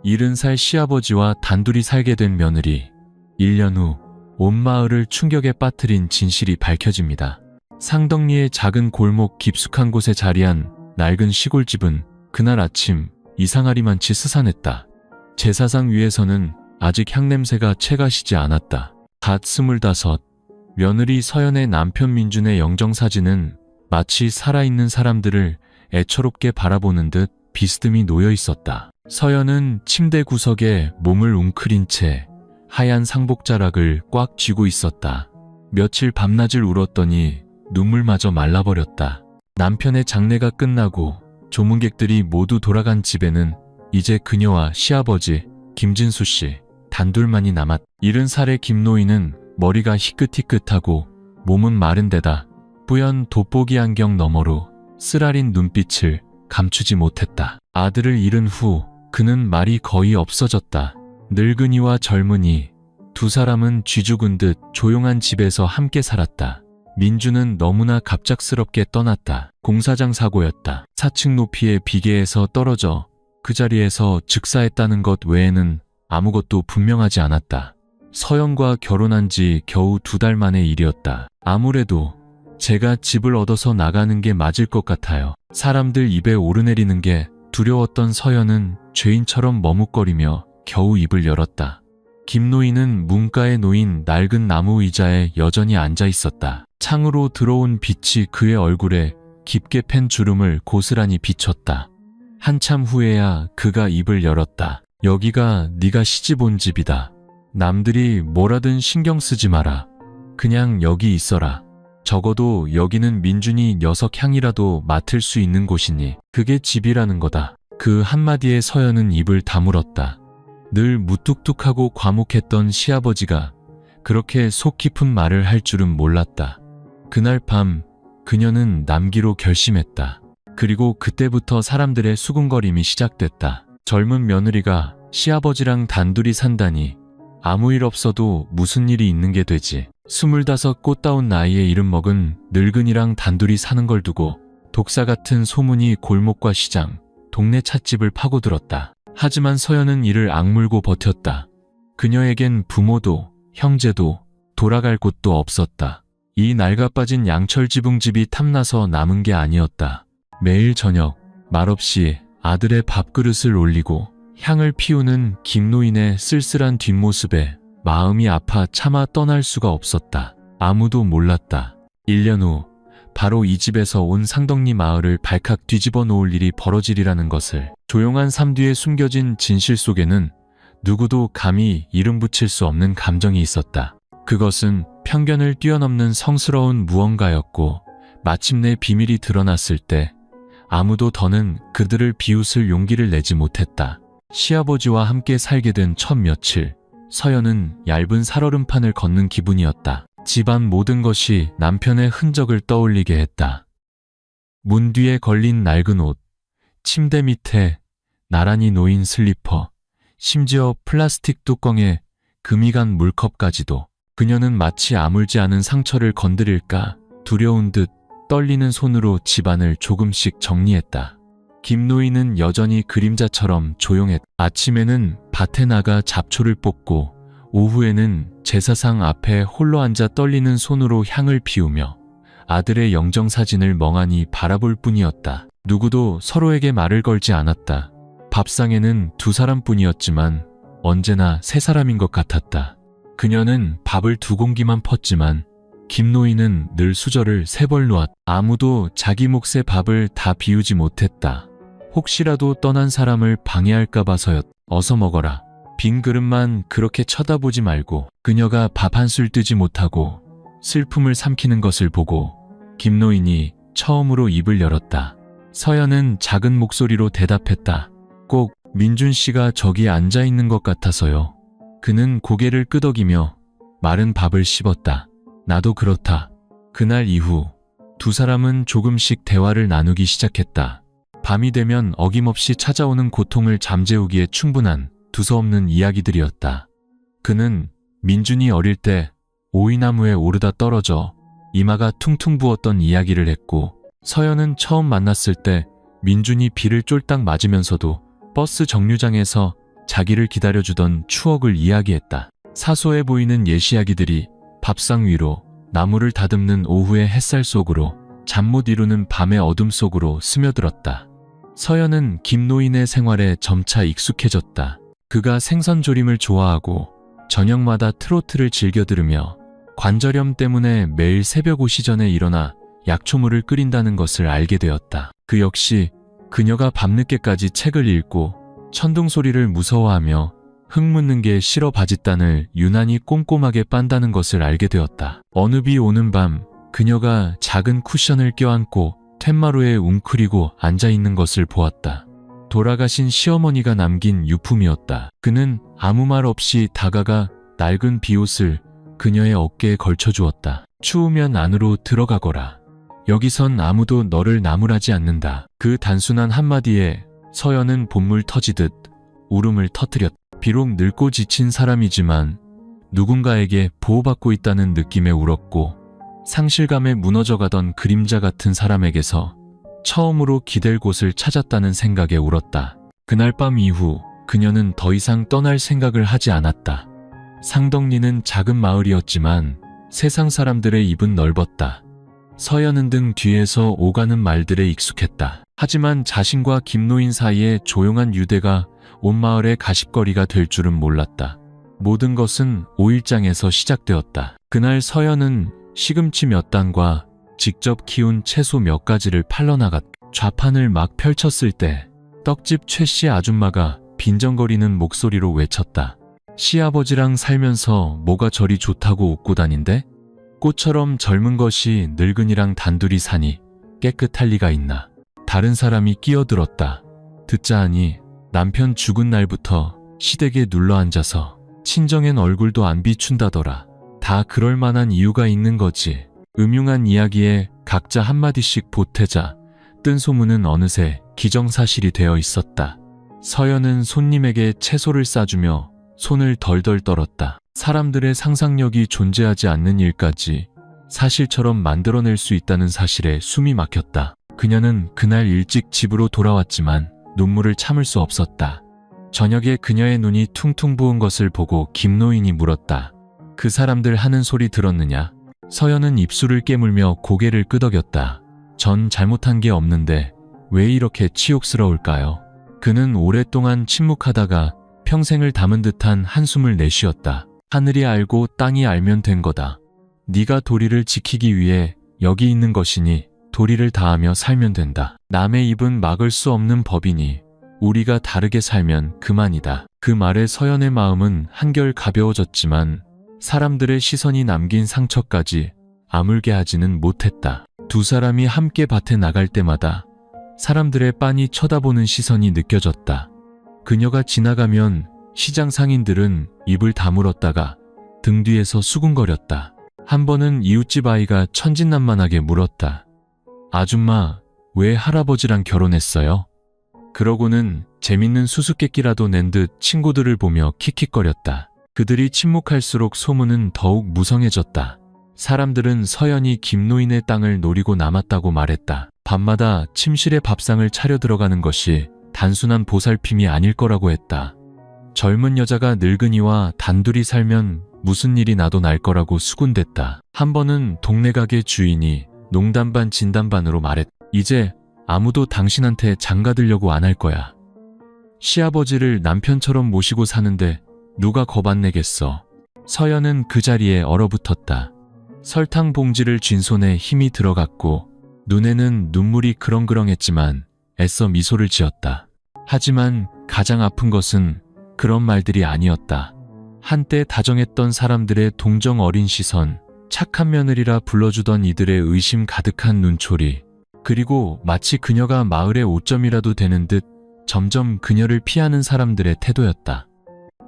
70살 시아버지와 단둘이 살게 된 며느리. 1년 후 온 마을을 충격에 빠뜨린 진실이 밝혀집니다. 상덕리의 작은 골목 깊숙한 곳에 자리한 낡은 시골집은 그날 아침 이상하리만치 스산했다. 제사상 위에서는 아직 향냄새가 채가시지 않았다. 갓 25, 며느리 서연의 남편 민준의 영정사진은 마치 살아있는 사람들을 애처롭게 바라보는 듯 비스듬히 놓여 있었다. 서연은 침대 구석에 몸을 웅크린 채 하얀 상복자락을 꽉 쥐고 있었다. 며칠 밤낮을 울었더니 눈물마저 말라버렸다. 남편의 장례가 끝나고 조문객들이 모두 돌아간 집에는 이제 그녀와 시아버지 김진수 씨 단둘만이 남았다. 70살의 김노인은 머리가 희끗희끗하고 몸은 마른 데다 뿌연 돋보기 안경 너머로 쓰라린 눈빛을 감추지 못했다. 아들을 잃은 후 그는 말이 거의 없어졌다. 늙은이와 젊은이 두 사람은 쥐죽은 듯 조용한 집에서 함께 살았다. 민주는 너무나 갑작스럽게 떠났다. 공사장 사고였다. 4층 높이의 비계에서 떨어져 그 자리에서 즉사했다는 것 외에는 아무것도 분명하지 않았다. 서연과 결혼한 지 겨우 2달 만의 일이었다. 아무래도 제가 집을 얻어서 나가는 게 맞을 것 같아요. 사람들 입에 오르내리는 게 두려웠던 서연은 죄인처럼 머뭇거리며 겨우 입을 열었다. 김노인은 문가에 놓인 낡은 나무 의자에 여전히 앉아 있었다. 창으로 들어온 빛이 그의 얼굴에 깊게 팬 주름을 고스란히 비췄다. 한참 후에야 그가 입을 열었다. 여기가 네가 시집 온 집이다. 남들이 뭐라든 신경 쓰지 마라. 그냥 여기 있어라. 적어도 여기는 민준이 녀석 향이라도 맡을 수 있는 곳이니 그게 집이라는 거다. 그 한마디에 서연은 입을 다물었다. 늘 무뚝뚝하고 과묵했던 시아버지가 그렇게 속 깊은 말을 할 줄은 몰랐다. 그날 밤 그녀는 남기로 결심했다. 그리고 그때부터 사람들의 수군거림이 시작됐다. 젊은 며느리가 시아버지랑 단둘이 산다니 아무 일 없어도 무슨 일이 있는 게 되지. 25 꽃다운 나이에 이름 먹은 늙은이랑 단둘이 사는 걸 두고 독사 같은 소문이 골목과 시장, 동네 찻집을 파고들었다. 하지만 서연은 이를 악물고 버텼다. 그녀에겐 부모도 형제도 돌아갈 곳도 없었다. 이 낡아빠진 양철 지붕집이 탐나서 남은 게 아니었다. 매일 저녁 말없이 아들의 밥그릇을 올리고 향을 피우는 김노인의 쓸쓸한 뒷모습에 마음이 아파 차마 떠날 수가 없었다. 아무도 몰랐다. 1년 후 바로 이 집에서 온 상덕리 마을을 발칵 뒤집어 놓을 일이 벌어지리라는 것을. 조용한 삶 뒤에 숨겨진 진실 속에는 누구도 감히 이름 붙일 수 없는 감정이 있었다. 그것은 편견을 뛰어넘는 성스러운 무언가였고 마침내 비밀이 드러났을 때 아무도 더는 그들을 비웃을 용기를 내지 못했다. 시아버지와 함께 살게 된 첫 며칠, 서연은 얇은 살얼음판을 걷는 기분이었다. 집안 모든 것이 남편의 흔적을 떠올리게 했다. 문 뒤에 걸린 낡은 옷, 침대 밑에 나란히 놓인 슬리퍼, 심지어 플라스틱 뚜껑에 금이 간 물컵까지도. 그녀는 마치 아물지 않은 상처를 건드릴까 두려운 듯 떨리는 손으로 집안을 조금씩 정리했다. 김노인은 여전히 그림자처럼 조용했다. 아침에는 밭에 나가 잡초를 뽑고 오후에는 제사상 앞에 홀로 앉아 떨리는 손으로 향을 피우며 아들의 영정사진을 멍하니 바라볼 뿐이었다. 누구도 서로에게 말을 걸지 않았다. 밥상에는 두 사람뿐이었지만 언제나 세 사람인 것 같았다. 그녀는 밥을 2공기만 펐지만 김노인은 늘 수저를 3벌 놓았다. 아무도 자기 몫의 밥을 다 비우지 못했다. 혹시라도 떠난 사람을 방해할까 봐서였다. 어서 먹어라. 빈 그릇만 그렇게 쳐다보지 말고. 그녀가 밥 한술 뜨지 못하고 슬픔을 삼키는 것을 보고 김노인이 처음으로 입을 열었다. 서연은 작은 목소리로 대답했다. 꼭 민준 씨가 저기 앉아 있는 것 같아서요. 그는 고개를 끄덕이며 마른 밥을 씹었다. 나도 그렇다. 그날 이후 두 사람은 조금씩 대화를 나누기 시작했다. 밤이 되면 어김없이 찾아오는 고통을 잠재우기에 충분한 두서없는 이야기들이었다. 그는 민준이 어릴 때 오이나무에 오르다 떨어져 이마가 퉁퉁 부었던 이야기를 했고, 서연은 처음 만났을 때 민준이 비를 쫄딱 맞으면서도 버스 정류장에서 자기를 기다려주던 추억을 이야기했다. 사소해 보이는 예시야기들이 밥상 위로, 나무를 다듬는 오후의 햇살 속으로, 잠 못 이루는 밤의 어둠 속으로 스며들었다. 서연은 김노인의 생활에 점차 익숙해졌다. 그가 생선조림을 좋아하고 저녁마다 트로트를 즐겨 들으며 관절염 때문에 매일 새벽 5시 전에 일어나 약초물을 끓인다는 것을 알게 되었다. 그 역시 그녀가 밤늦게까지 책을 읽고 천둥 소리를 무서워하며 흙 묻는 게 싫어 바짓단을 유난히 꼼꼼하게 빤다는 것을 알게 되었다. 어느 비 오는 밤 그녀가 작은 쿠션을 껴안고 툇마루에 웅크리고 앉아있는 것을 보았다. 돌아가신 시어머니가 남긴 유품이었다. 그는 아무 말 없이 다가가 낡은 비옷을 그녀의 어깨에 걸쳐주었다. 추우면 안으로 들어가거라. 여기선 아무도 너를 나무라지 않는다. 그 단순한 한마디에 서연은 본물 터지듯 울음을 터뜨렸다. 비록 늙고 지친 사람이지만 누군가에게 보호받고 있다는 느낌에 울었고 상실감에 무너져가던 그림자 같은 사람에게서 처음으로 기댈 곳을 찾았다는 생각에 울었다. 그날 밤 이후 그녀는 더 이상 떠날 생각을 하지 않았다. 상덕리는 작은 마을이었지만 세상 사람들의 입은 넓었다. 서연은 등 뒤에서 오가는 말들에 익숙했다. 하지만 자신과 김노인 사이의 조용한 유대가 온 마을의 가십거리가 될 줄은 몰랐다. 모든 것은 5일장에서 시작되었다. 그날 서연은 시금치 몇 단과 직접 키운 채소 몇 가지를 팔러 나갔다. 좌판을 막 펼쳤을 때 떡집 최씨 아줌마가 빈정거리는 목소리로 외쳤다. 시아버지랑 살면서 뭐가 저리 좋다고 웃고 다닌대? 꽃처럼 젊은 것이 늙은이랑 단둘이 사니 깨끗할 리가 있나. 다른 사람이 끼어들었다. 듣자 하니 남편 죽은 날부터 시댁에 눌러앉아서 친정엔 얼굴도 안 비춘다더라. 다 그럴 만한 이유가 있는 거지. 음흉한 이야기에 각자 한마디씩 보태자 뜬 소문은 어느새 기정사실이 되어 있었다. 서연은 손님에게 채소를 싸주며 손을 덜덜 떨었다. 사람들의 상상력이 존재하지 않는 일까지 사실처럼 만들어낼 수 있다는 사실에 숨이 막혔다. 그녀는 그날 일찍 집으로 돌아왔지만 눈물을 참을 수 없었다. 저녁에 그녀의 눈이 퉁퉁 부은 것을 보고 김노인이 물었다. 그 사람들 하는 소리 들었느냐? 서연은 입술을 깨물며 고개를 끄덕였다. 전 잘못한 게 없는데 왜 이렇게 치욕스러울까요? 그는 오랫동안 침묵하다가 평생을 담은 듯한 한숨을 내쉬었다. 하늘이 알고 땅이 알면 된 거다. 네가 도리를 지키기 위해 여기 있는 것이니 도리를 다하며 살면 된다. 남의 입은 막을 수 없는 법이니 우리가 다르게 살면 그만이다. 그 말에 서연의 마음은 한결 가벼워졌지만 사람들의 시선이 남긴 상처까지 아물게 하지는 못했다. 두 사람이 함께 밭에 나갈 때마다 사람들의 빤히 쳐다보는 시선이 느껴졌다. 그녀가 지나가면 시장 상인들은 입을 다물었다가 등 뒤에서 수군거렸다. 한 번은 이웃집 아이가 천진난만하게 물었다. 아줌마, 왜 할아버지랑 결혼했어요? 그러고는 재밌는 수수께끼라도 낸 듯 친구들을 보며 킥킥거렸다. 그들이 침묵할수록 소문은 더욱 무성해졌다. 사람들은 서연이 김노인의 땅을 노리고 남았다고 말했다. 밤마다 침실에 밥상을 차려 들어가는 것이 단순한 보살핌이 아닐 거라고 했다. 젊은 여자가 늙은이와 단둘이 살면 무슨 일이 나도 날 거라고 수군댔다. 한 번은 동네 가게 주인이 농담 반 진담 반으로 말했다. 이제 아무도 당신한테 장가들려고 안 할 거야. 시아버지를 남편처럼 모시고 사는데 누가 겁 안 내겠어. 서연은 그 자리에 얼어붙었다. 설탕 봉지를 쥔 손에 힘이 들어갔고 눈에는 눈물이 그렁그렁했지만 애써 미소를 지었다. 하지만 가장 아픈 것은 그런 말들이 아니었다. 한때 다정했던 사람들의 동정 어린 시선, 착한 며느리라 불러주던 이들의 의심 가득한 눈초리, 그리고 마치 그녀가 마을의 오점이라도 되는 듯 점점 그녀를 피하는 사람들의 태도였다.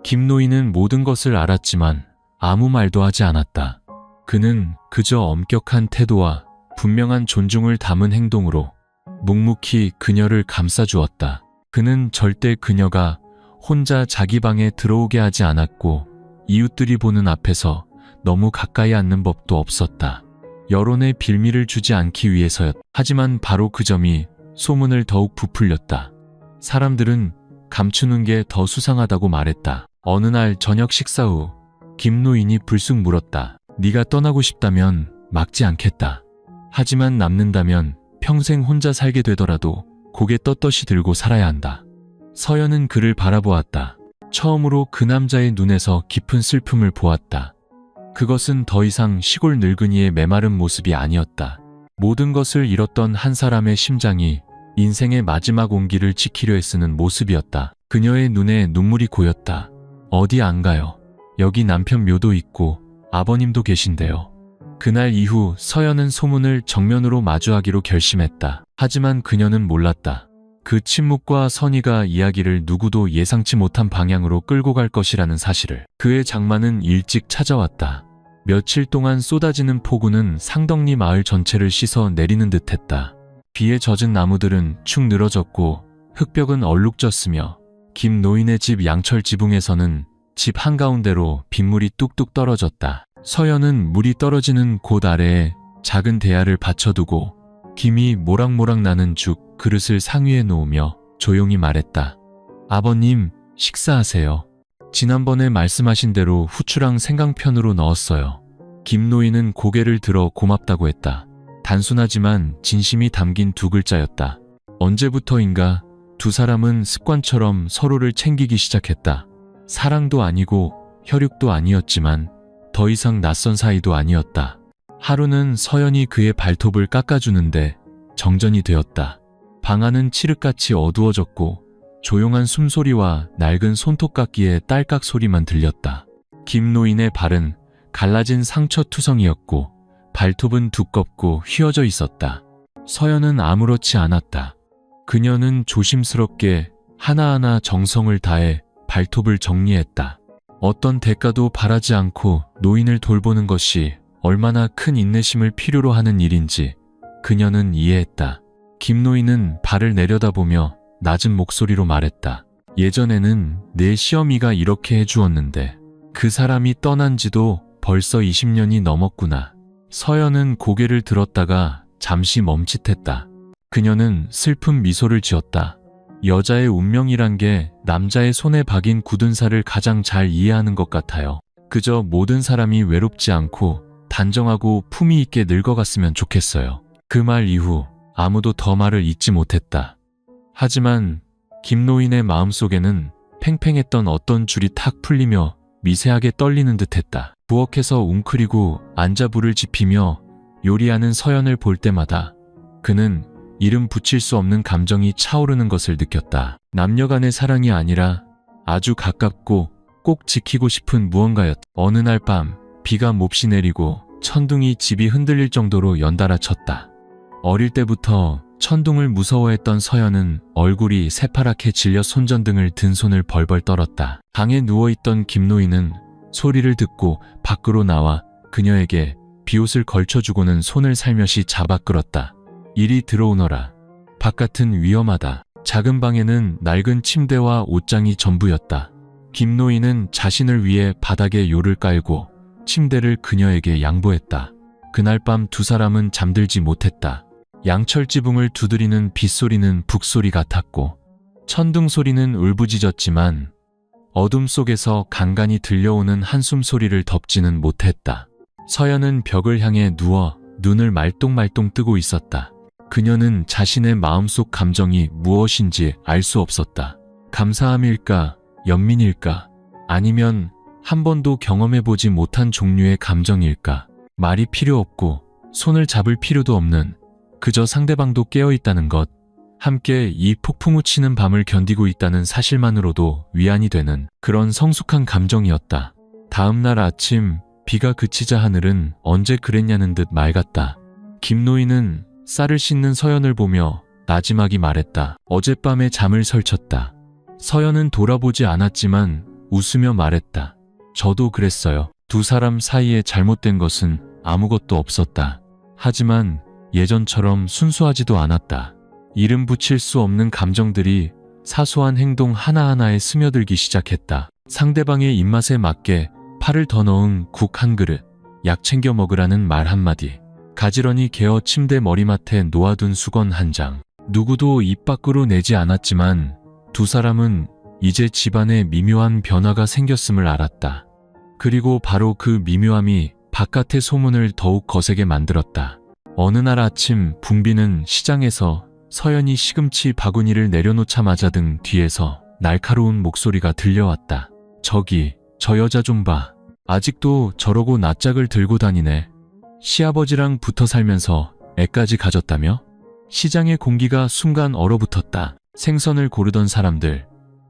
김노인은 모든 것을 알았지만 아무 말도 하지 않았다. 그는 그저 엄격한 태도와 분명한 존중을 담은 행동으로 묵묵히 그녀를 감싸주었다. 그는 절대 그녀가 혼자 자기 방에 들어오게 하지 않았고 이웃들이 보는 앞에서 너무 가까이 앉는 법도 없었다. 여론의 빌미를 주지 않기 위해서였다. 하지만 바로 그 점이 소문을 더욱 부풀렸다. 사람들은 감추는 게 더 수상하다고 말했다. 어느 날 저녁 식사 후 김노인이 불쑥 물었다. 네가 떠나고 싶다면 막지 않겠다. 하지만 남는다면 평생 혼자 살게 되더라도 고개 떳떳이 들고 살아야 한다. 서연은 그를 바라보았다. 처음으로 그 남자의 눈에서 깊은 슬픔을 보았다. 그것은 더 이상 시골 늙은이의 메마른 모습이 아니었다. 모든 것을 잃었던 한 사람의 심장이 인생의 마지막 온기를 지키려 애쓰는 모습이었다. 그녀의 눈에 눈물이 고였다. 어디 안 가요? 여기 남편 묘도 있고 아버님도 계신데요. 그날 이후 서연은 소문을 정면으로 마주하기로 결심했다. 하지만 그녀는 몰랐다. 그 침묵과 선의가 이야기를 누구도 예상치 못한 방향으로 끌고 갈 것이라는 사실을. 그의 장마는 일찍 찾아왔다. 며칠 동안 쏟아지는 폭우는 상덕리 마을 전체를 씻어 내리는 듯했다. 비에 젖은 나무들은 축 늘어졌고 흙벽은 얼룩졌으며 김 노인의 집 양철 지붕에서는 집 한가운데로 빗물이 뚝뚝 떨어졌다. 서연은 물이 떨어지는 곳 아래에 작은 대야를 받쳐두고 김이 모락모락 나는 죽 그릇을 상위에 놓으며 조용히 말했다. 아버님, 식사하세요. 지난번에 말씀하신 대로 후추랑 생강편으로 넣었어요. 김 노인은 고개를 들어 고맙다고 했다. 단순하지만 진심이 담긴 두 글자였다. 언제부터인가 두 사람은 습관처럼 서로를 챙기기 시작했다. 사랑도 아니고 혈육도 아니었지만 더 이상 낯선 사이도 아니었다. 하루는 서연이 그의 발톱을 깎아주는데 정전이 되었다. 방 안은 칠흑같이 어두워졌고 조용한 숨소리와 낡은 손톱깎이의 딸깍 소리만 들렸다. 김 노인의 발은 갈라진 상처투성이었고 발톱은 두껍고 휘어져 있었다. 서연은 아무렇지 않았다. 그녀는 조심스럽게 하나하나 정성을 다해 발톱을 정리했다. 어떤 대가도 바라지 않고 노인을 돌보는 것이 얼마나 큰 인내심을 필요로 하는 일인지 그녀는 이해했다. 김 노인은 발을 내려다보며 낮은 목소리로 말했다. 예전에는 내 시어미가 이렇게 해주었는데 그 사람이 떠난 지도 벌써 20년이 넘었구나. 서연은 고개를 들었다가 잠시 멈칫했다. 그녀는 슬픈 미소를 지었다. 여자의 운명이란 게 남자의 손에 박인 굳은 살을 가장 잘 이해하는 것 같아요. 그저 모든 사람이 외롭지 않고 단정하고 품위 있게 늙어갔으면 좋겠어요. 그 말 이후 아무도 더 말을 잇지 못했다. 하지만 김 노인의 마음속에는 팽팽했던 어떤 줄이 탁 풀리며 미세하게 떨리는 듯했다. 부엌에서 웅크리고 앉아 불을 지피며 요리하는 서연을 볼 때마다 그는 이름 붙일 수 없는 감정이 차오르는 것을 느꼈다. 남녀 간의 사랑이 아니라 아주 가깝고 꼭 지키고 싶은 무언가였다. 어느 날 밤 비가 몹시 내리고 천둥이 집이 흔들릴 정도로 연달아 쳤다. 어릴 때부터 천둥을 무서워했던 서연은 얼굴이 새파랗게 질려 손전등을 든 손을 벌벌 떨었다. 방에 누워있던 김노인은 소리를 듣고 밖으로 나와 그녀에게 비옷을 걸쳐주고는 손을 살며시 잡아 끌었다. 이리 들어오너라. 바깥은 위험하다. 작은 방에는 낡은 침대와 옷장이 전부였다. 김노인은 자신을 위해 바닥에 요를 깔고 침대를 그녀에게 양보했다. 그날 밤 두 사람은 잠들지 못했다. 양철 지붕을 두드리는 빗소리는 북소리 같았고 천둥 소리는 울부짖었지만 어둠 속에서 간간히 들려오는 한숨 소리를 덮지는 못했다. 서연은 벽을 향해 누워 눈을 말똥말똥 뜨고 있었다. 그녀는 자신의 마음속 감정이 무엇인지 알 수 없었다. 감사함일까? 연민일까? 아니면 한 번도 경험해보지 못한 종류의 감정일까? 말이 필요 없고 손을 잡을 필요도 없는 그저 상대방도 깨어있다는 것, 함께 이 폭풍우 치는 밤을 견디고 있다는 사실만으로도 위안이 되는 그런 성숙한 감정이었다. 다음 날 아침 비가 그치자 하늘은 언제 그랬냐는 듯 맑았다. 김노인은 쌀을 씻는 서연을 보며 나지막이 말했다. 어젯밤에 잠을 설쳤다. 서연은 돌아보지 않았지만 웃으며 말했다. 저도 그랬어요. 두 사람 사이에 잘못된 것은 아무것도 없었다. 하지만 예전처럼 순수하지도 않았다. 이름 붙일 수 없는 감정들이 사소한 행동 하나하나에 스며들기 시작했다. 상대방의 입맛에 맞게 파를 더 넣은 국 한 그릇, 약 챙겨 먹으라는 말 한마디, 가지런히 개어 침대 머리맡에 놓아둔 수건 한 장. 누구도 입 밖으로 내지 않았지만 두 사람은 이제 집안에 미묘한 변화가 생겼음을 알았다. 그리고 바로 그 미묘함이 바깥의 소문을 더욱 거세게 만들었다. 어느 날 아침 붐비는 시장에서 서연이 시금치 바구니를 내려놓자마자 등 뒤에서 날카로운 목소리가 들려왔다. 저기, 저 여자 좀 봐. 아직도 저러고 낯짝을 들고 다니네. 시아버지랑 붙어 살면서 애까지 가졌다며? 시장의 공기가 순간 얼어붙었다. 생선을 고르던 사람들,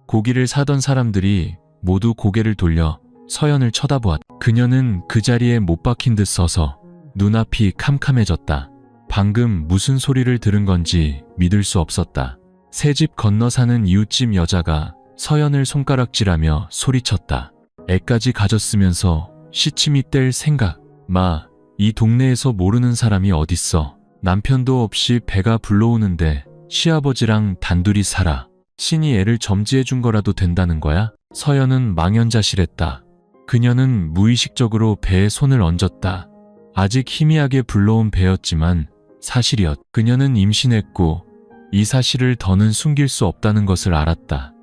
고기를 사던 사람들이 모두 고개를 돌려 서연을 쳐다보았다. 그녀는 그 자리에 못 박힌 듯 서서 눈앞이 캄캄해졌다. 방금 무슨 소리를 들은 건지 믿을 수 없었다. 새 집 건너 사는 이웃집 여자가 서연을 손가락질하며 소리쳤다. 애까지 가졌으면서 시치미 뗄 생각. 마, 이 동네에서 모르는 사람이 어딨어. 남편도 없이 배가 불러오는데 시아버지랑 단둘이 살아. 신이 애를 점지해준 거라도 된다는 거야? 서연은 망연자실했다. 그녀는 무의식적으로 배에 손을 얹었다. 아직 희미하게 불러온 배였지만 사실이었다. 그녀는 임신했고 이 사실을 더는 숨길 수 없다는 것을 알았다.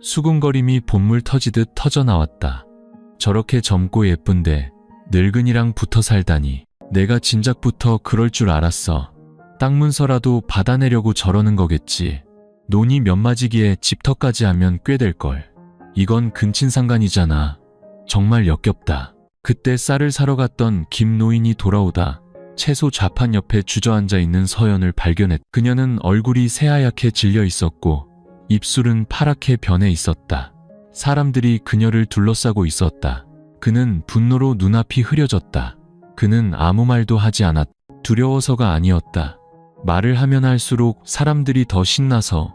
수군거림이 본물 터지듯 터져나왔다. 저렇게 젊고 예쁜데 늙은이랑 붙어 살다니. 내가 진작부터 그럴 줄 알았어. 땅 문서라도 받아내려고 저러는 거겠지. 논이 몇 마지기에 집터까지 하면 꽤 될걸. 이건 근친상간이잖아. 정말 역겹다. 그때 쌀을 사러 갔던 김노인이 돌아오다 채소 좌판 옆에 주저앉아 있는 서연을 발견했다. 그녀는 얼굴이 새하얗게 질려 있었고 입술은 파랗게 변해 있었다. 사람들이 그녀를 둘러싸고 있었다. 그는 분노로 눈앞이 흐려졌다. 그는 아무 말도 하지 않았다. 두려워서가 아니었다. 말을 하면 할수록 사람들이 더 신나서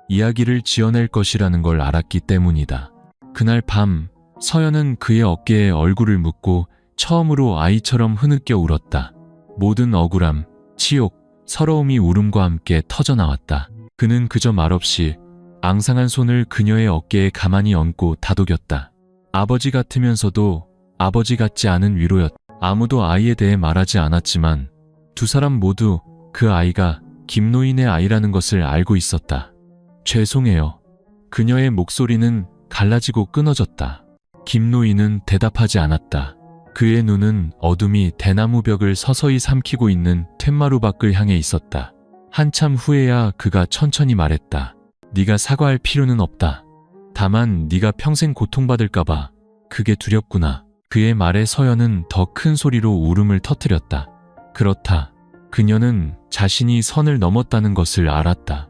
이야기를 지어낼 것이라는 걸 알았기 때문이다. 그날 밤 서연은 그의 어깨에 얼굴을 묻고 처음으로 아이처럼 흐느껴 울었다. 모든 억울함, 치욕, 서러움이 울음과 함께 터져나왔다. 그는 그저 말없이 앙상한 손을 그녀의 어깨에 가만히 얹고 다독였다. 아버지 같으면서도 아버지 같지 않은 위로였다. 아무도 아이에 대해 말하지 않았지만 두 사람 모두 그 아이가 김노인의 아이라는 것을 알고 있었다. 죄송해요. 그녀의 목소리는 갈라지고 끊어졌다. 김노인은 대답하지 않았다. 그의 눈은 어둠이 대나무 벽을 서서히 삼키고 있는 툇마루 밖을 향해 있었다. 한참 후에야 그가 천천히 말했다. 네가 사과할 필요는 없다. 다만 네가 평생 고통받을까봐 그게 두렵구나. 그의 말에 서연은 더 큰 소리로 울음을 터뜨렸다. 그렇다. 그녀는 자신이 선을 넘었다는 것을 알았다.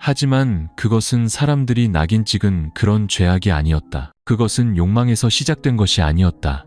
하지만 그것은 사람들이 낙인 찍은 그런 죄악이 아니었다. 그것은 욕망에서 시작된 것이 아니었다.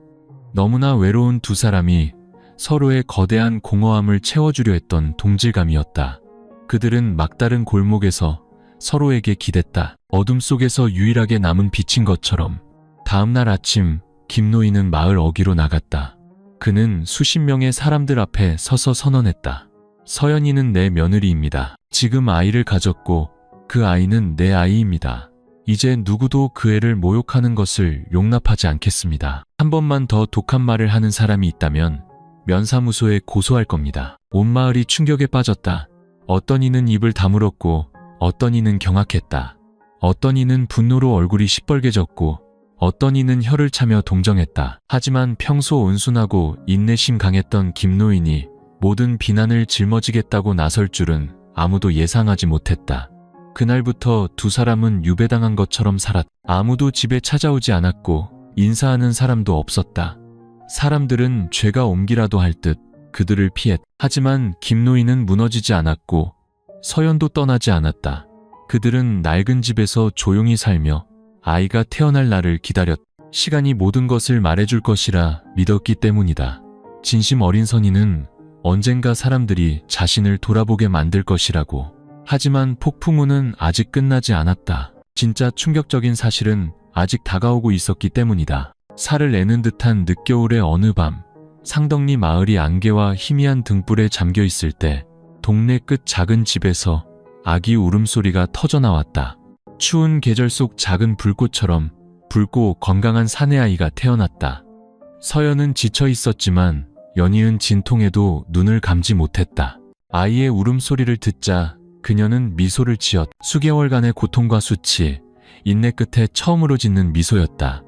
너무나 외로운 두 사람이 서로의 거대한 공허함을 채워주려 했던 동질감이었다. 그들은 막다른 골목에서 서로에게 기댔다. 어둠 속에서 유일하게 남은 빛인 것처럼. 다음날 아침 김노인은 마을 어귀로 나갔다. 그는 수십 명의 사람들 앞에 서서 선언했다. 서연이는 내 며느리입니다. 지금 아이를 가졌고 그 아이는 내 아이입니다. 이제 누구도 그 애를 모욕하는 것을 용납하지 않겠습니다. 한 번만 더 독한 말을 하는 사람이 있다면 면사무소에 고소할 겁니다. 온 마을이 충격에 빠졌다. 어떤 이는 입을 다물었고 어떤 이는 경악했다. 어떤 이는 분노로 얼굴이 시뻘개졌고 어떤 이는 혀를 차며 동정했다. 하지만 평소 온순하고 인내심 강했던 김노인이 모든 비난을 짊어지겠다고 나설 줄은 아무도 예상하지 못했다. 그날부터 두 사람은 유배당한 것처럼 살았다. 아무도 집에 찾아오지 않았고 인사하는 사람도 없었다. 사람들은 죄가 옮기라도 할 듯 그들을 피했다. 하지만 김노인은 무너지지 않았고 서연도 떠나지 않았다. 그들은 낡은 집에서 조용히 살며 아이가 태어날 날을 기다렸다. 시간이 모든 것을 말해줄 것이라 믿었기 때문이다. 진심 어린 선인은 언젠가 사람들이 자신을 돌아보게 만들 것이라고. 하지만 폭풍우는 아직 끝나지 않았다. 진짜 충격적인 사실은 아직 다가오고 있었기 때문이다. 살을 내는 듯한 늦겨울의 어느 밤, 상덕리 마을이 안개와 희미한 등불에 잠겨 있을 때 동네 끝 작은 집에서 아기 울음소리가 터져나왔다. 추운 계절 속 작은 불꽃처럼 붉고 건강한 사내 아이가 태어났다. 서연은 지쳐 있었지만 연이은 진통에도 눈을 감지 못했다. 아이의 울음소리를 듣자 그녀는 미소를 지었다. 수개월간의 고통과 수치, 인내 끝에 처음으로 짓는 미소였다.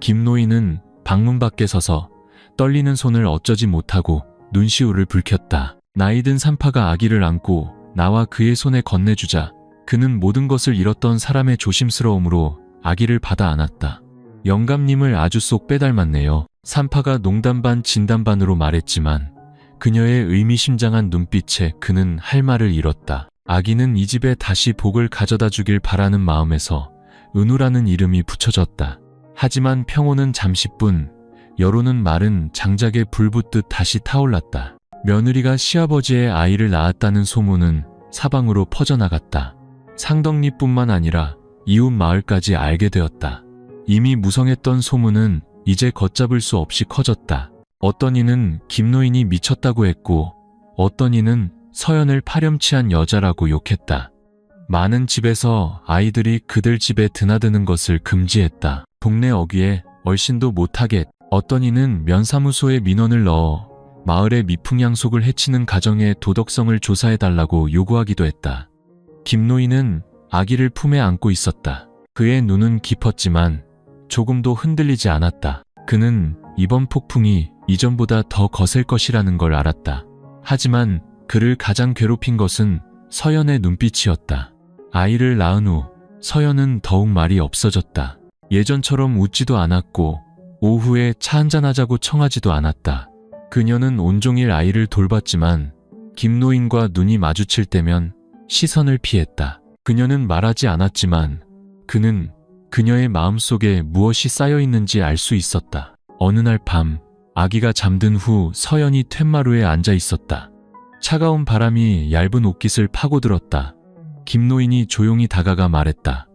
김노인은 방문 밖에 서서 떨리는 손을 어쩌지 못하고 눈시울을 붉혔다. 나이든 산파가 아기를 안고 나와 그의 손에 건네주자 그는 모든 것을 잃었던 사람의 조심스러움으로 아기를 받아 안았다. 영감님을 아주 쏙 빼닮았네요. 산파가 농담 반 진담 반으로 말했지만 그녀의 의미심장한 눈빛에 그는 할 말을 잃었다. 아기는 이 집에 다시 복을 가져다 주길 바라는 마음에서 은우라는 이름이 붙여졌다. 하지만 평온은 잠시뿐, 여로는 마른 장작에 불 붙듯 다시 타올랐다. 며느리가 시아버지의 아이를 낳았다는 소문은 사방으로 퍼져나갔다. 상덕리뿐만 아니라 이웃 마을까지 알게 되었다. 이미 무성했던 소문은 이제 걷잡을 수 없이 커졌다. 어떤 이는 김노인이 미쳤다고 했고 어떤 이는 서연을 파렴치한 여자라고 욕했다. 많은 집에서 아이들이 그들 집에 드나드는 것을 금지했다. 동네 어귀에 얼씬도 못하게 어떤 이는 면사무소에 민원을 넣어 마을의 미풍양속을 해치는 가정의 도덕성을 조사해달라고 요구하기도 했다. 김노인은 아기를 품에 안고 있었다. 그의 눈은 깊었지만 조금도 흔들리지 않았다. 그는 이번 폭풍이 이전보다 더 거셀 것이라는 걸 알았다. 하지만 그를 가장 괴롭힌 것은 서연의 눈빛이었다. 아이를 낳은 후 서연은 더욱 말이 없어졌다. 예전처럼 웃지도 않았고 오후에 차 한잔하자고 청하지도 않았다. 그녀는 온종일 아이를 돌봤지만 김노인과 눈이 마주칠 때면 시선을 피했다. 그녀는 말하지 않았지만 그는 그녀의 마음속에 무엇이 쌓여있는지 알 수 있었다. 어느 날 밤 아기가 잠든 후 서연이 툇마루에 앉아 있었다. 차가운 바람이 얇은 옷깃을 파고들었다. 김노인이 조용히 다가가 말했다.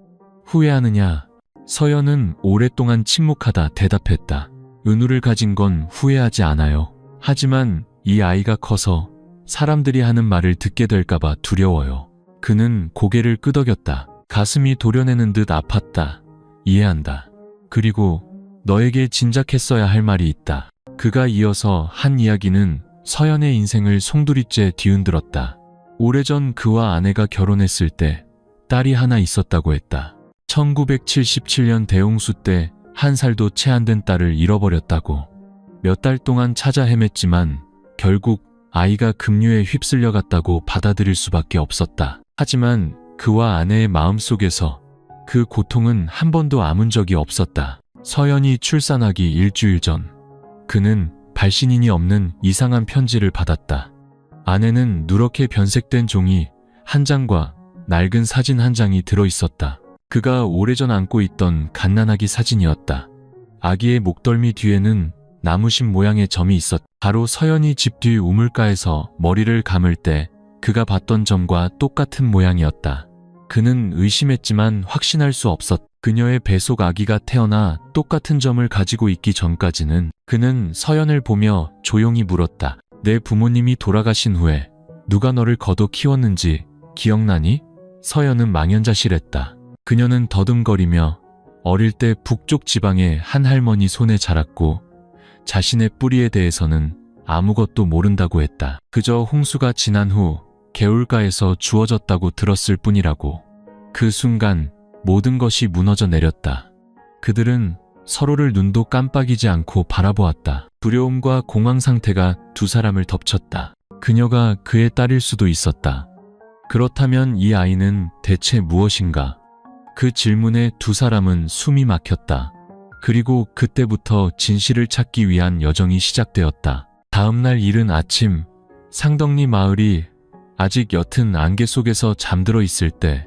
후회하느냐? 서연은 오랫동안 침묵하다 대답했다. 은우를 가진 건 후회하지 않아요. 하지만 이 아이가 커서 사람들이 하는 말을 듣게 될까봐 두려워요. 그는 고개를 끄덕였다. 가슴이 도려내는 듯 아팠다. 이해한다. 그리고 너에게 진작했어야 할 말이 있다. 그가 이어서 한 이야기는 서연의 인생을 송두리째 뒤흔들었다. 오래전 그와 아내가 결혼했을 때 딸이 하나 있었다고 했다. 1977년 대홍수 때 한 살도 채 안 된 딸을 잃어버렸다고. 몇 달 동안 찾아 헤맸지만 결국 아이가 급류에 휩쓸려 갔다고 받아들일 수밖에 없었다. 하지만 그와 아내의 마음속에서 그 고통은 한 번도 아문 적이 없었다. 서연이 출산하기 일주일 전 그는 발신인이 없는 이상한 편지를 받았다. 안에는 누렇게 변색된 종이 한 장과 낡은 사진 한 장이 들어있었다. 그가 오래전 안고 있던 갓난아기 사진이었다. 아기의 목덜미 뒤에는 나무심 모양의 점이 있었다. 바로 서연이 집 뒤 우물가에서 머리를 감을 때 그가 봤던 점과 똑같은 모양이었다. 그는 의심했지만 확신할 수 없었다. 그녀의 뱃속 아기가 태어나 똑같은 점을 가지고 있기 전까지는 그는 서연을 보며 조용히 물었다. 내 부모님이 돌아가신 후에 누가 너를 거둬 키웠는지 기억나니? 서연은 망연자실했다. 그녀는 더듬거리며 어릴 때 북쪽 지방의 한 할머니 손에 자랐고 자신의 뿌리에 대해서는 아무것도 모른다고 했다. 그저 홍수가 지난 후 개울가에서 주워졌다고 들었을 뿐이라고. 그 순간 모든 것이 무너져 내렸다. 그들은 서로를 눈도 깜빡이지 않고 바라보았다. 두려움과 공황 상태가 두 사람을 덮쳤다. 그녀가 그의 딸일 수도 있었다. 그렇다면 이 아이는 대체 무엇인가? 그 질문에 두 사람은 숨이 막혔다. 그리고 그때부터 진실을 찾기 위한 여정이 시작되었다. 다음날 이른 아침, 상덕리 마을이 아직 옅은 안개 속에서 잠들어 있을 때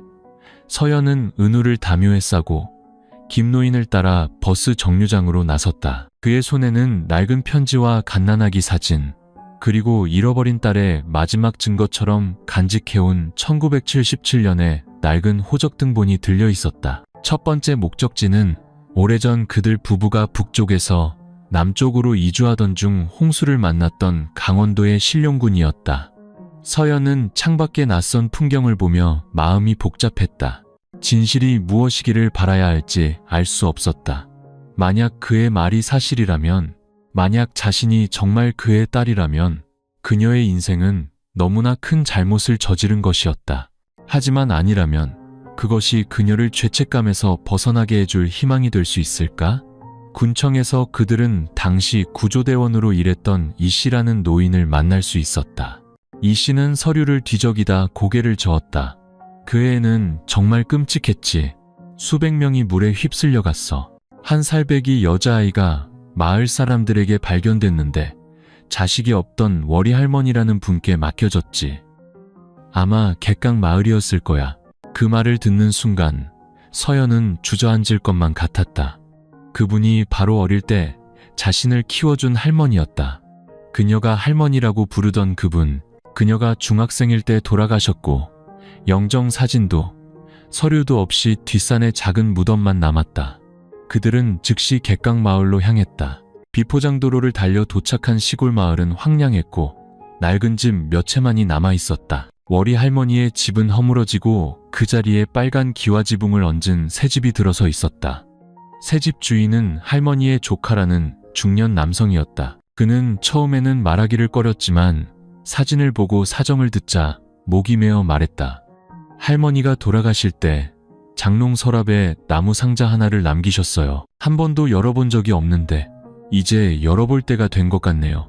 서연은 은우를 담요에 싸고 김노인을 따라 버스 정류장으로 나섰다. 그의 손에는 낡은 편지와 갓난아기 사진, 그리고 잃어버린 딸의 마지막 증거처럼 간직해온 1977년의 낡은 호적등본이 들려 있었다. 첫 번째 목적지는 오래전 그들 부부가 북쪽에서 남쪽으로 이주하던 중 홍수를 만났던 강원도의 신룡군이었다. 서연은 창밖의 낯선 풍경을 보며 마음이 복잡했다. 진실이 무엇이기를 바라야 할지 알 수 없었다. 만약 그의 말이 사실이라면, 만약 자신이 정말 그의 딸이라면 그녀의 인생은 너무나 큰 잘못을 저지른 것이었다. 하지만 아니라면 그것이 그녀를 죄책감에서 벗어나게 해줄 희망이 될 수 있을까? 군청에서 그들은 당시 구조대원으로 일했던 이 씨라는 노인을 만날 수 있었다. 이 씨는 서류를 뒤적이다 고개를 저었다. 그 애는 정말 끔찍했지. 수백 명이 물에 휩쓸려 갔어. 한 살배기 여자아이가 마을 사람들에게 발견됐는데 자식이 없던 워리 할머니라는 분께 맡겨졌지. 아마 객강 마을이었을 거야. 그 말을 듣는 순간 서연은 주저앉을 것만 같았다. 그분이 바로 어릴 때 자신을 키워준 할머니였다. 그녀가 할머니라고 부르던 그분, 그녀가 중학생일 때 돌아가셨고 영정 사진도 서류도 없이 뒷산에 작은 무덤만 남았다. 그들은 즉시 객강 마을로 향했다. 비포장도로를 달려 도착한 시골 마을은 황량했고 낡은 집 몇 채만이 남아 있었다. 워리 할머니의 집은 허물어지고 그 자리에 빨간 기와지붕을 얹은 새 집이 들어서 있었다. 새 집 주인은 할머니의 조카라는 중년 남성이었다. 그는 처음에는 말하기를 꺼렸지만 사진을 보고 사정을 듣자 목이 메어 말했다. 할머니가 돌아가실 때 장롱 서랍에 나무 상자 하나를 남기셨어요. 한 번도 열어본 적이 없는데 이제 열어볼 때가 된 것 같네요.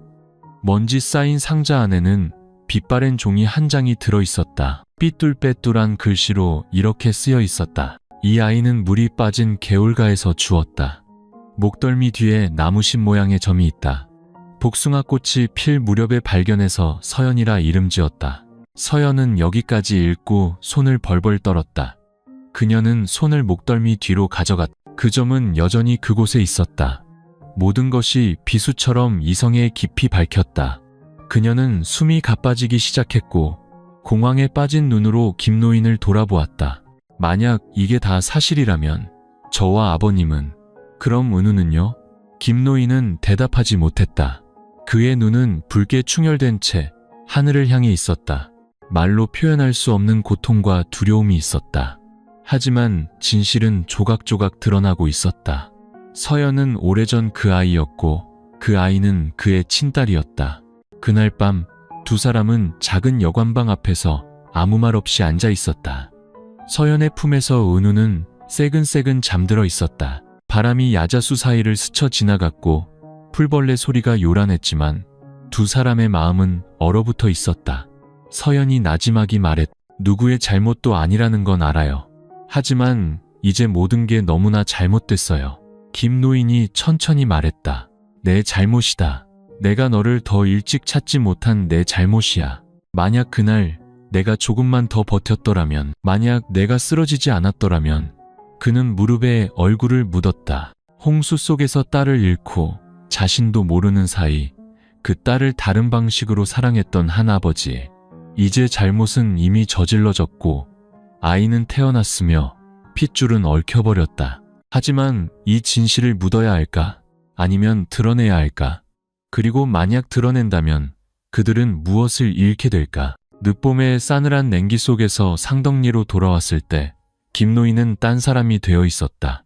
먼지 쌓인 상자 안에는 빛바랜 종이 한 장이 들어있었다. 삐뚤빼뚤한 글씨로 이렇게 쓰여 있었다. 이 아이는 물이 빠진 개울가에서 주웠다. 목덜미 뒤에 나무신 모양의 점이 있다. 복숭아꽃이 필 무렵에 발견해서 서연이라 이름 지었다. 서연은 여기까지 읽고 손을 벌벌 떨었다. 그녀는 손을 목덜미 뒤로 가져갔다. 그 점은 여전히 그곳에 있었다. 모든 것이 비수처럼 이성에 깊이 밝혔다. 그녀는 숨이 가빠지기 시작했고 공황에 빠진 눈으로 김노인을 돌아보았다. 만약 이게 다 사실이라면 저와 아버님은, 그럼 은우는요? 김노인은 대답하지 못했다. 그의 눈은 붉게 충혈된 채 하늘을 향해 있었다. 말로 표현할 수 없는 고통과 두려움이 있었다. 하지만 진실은 조각조각 드러나고 있었다. 서연은 오래전 그 아이였고 그 아이는 그의 친딸이었다. 그날 밤 두 사람은 작은 여관방 앞에서 아무 말 없이 앉아 있었다. 서연의 품에서 은우는 새근새근 잠들어 있었다. 바람이 야자수 사이를 스쳐 지나갔고 풀벌레 소리가 요란했지만 두 사람의 마음은 얼어붙어 있었다. 서연이 나지막이 말했다. 누구의 잘못도 아니라는 건 알아요. 하지만 이제 모든 게 너무나 잘못됐어요. 김노인이 천천히 말했다. 내 잘못이다. 내가 너를 더 일찍 찾지 못한 내 잘못이야. 만약 그날 내가 조금만 더 버텼더라면, 만약 내가 쓰러지지 않았더라면. 그는 무릎에 얼굴을 묻었다. 홍수 속에서 딸을 잃고 자신도 모르는 사이 그 딸을 다른 방식으로 사랑했던 한 아버지. 이제 잘못은 이미 저질러졌고 아이는 태어났으며 핏줄은 얽혀버렸다. 하지만 이 진실을 묻어야 할까? 아니면 드러내야 할까? 그리고 만약 드러낸다면 그들은 무엇을 잃게 될까? 늦봄의 싸늘한 냉기 속에서 상덕리로 돌아왔을 때 김노인은 딴 사람이 되어 있었다.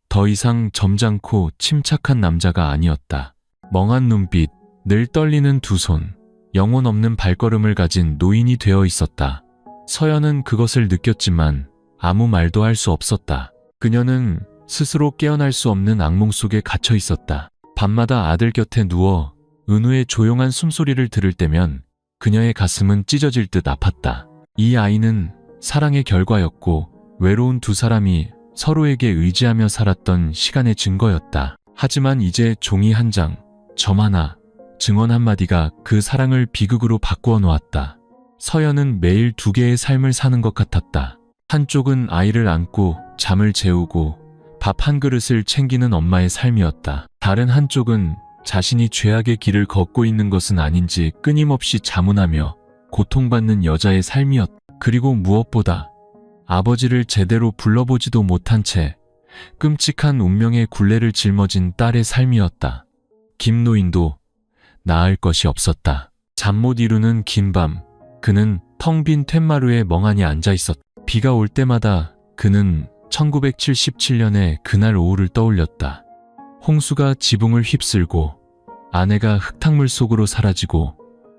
더 이상 점잖고 침착한 남자가 아니었다. 멍한 눈빛, 늘 떨리는 두 손, 영혼 없는 발걸음을 가진 노인이 되어 있었다. 서연은 그것을 느꼈지만 아무 말도 할 수 없었다. 그녀는 스스로 깨어날 수 없는 악몽 속에 갇혀 있었다. 밤마다 아들 곁에 누워 은우의 조용한 숨소리를 들을 때면 그녀의 가슴은 찢어질 듯 아팠다. 이 아이는 사랑의 결과였고 외로운 두 사람이 서로에게 의지하며 살았던 시간의 증거였다. 하지만 이제 종이 한 장, 점 하나, 증언 한마디가 그 사랑을 비극으로 바꾸어 놓았다. 서연은 매일 두 개의 삶을 사는 것 같았다. 한쪽은 아이를 안고 잠을 재우고 밥 한 그릇을 챙기는 엄마의 삶이었다. 다른 한쪽은 자신이 죄악의 길을 걷고 있는 것은 아닌지 끊임없이 자문하며 고통받는 여자의 삶이었다. 그리고 무엇보다 아버지를 제대로 불러보지도 못한 채 끔찍한 운명의 굴레를 짊어진 딸의 삶이었다. 김노인도 나을 것이 없었다. 잠 못 이루는 긴 밤, 그는 텅 빈 툇마루에 멍하니 앉아 있었다. 비가 올 때마다 그는 1977년의 그날 오후를 떠올렸다. 홍수가 지붕을 휩쓸고 아내가 흙탕물 속으로 사라지고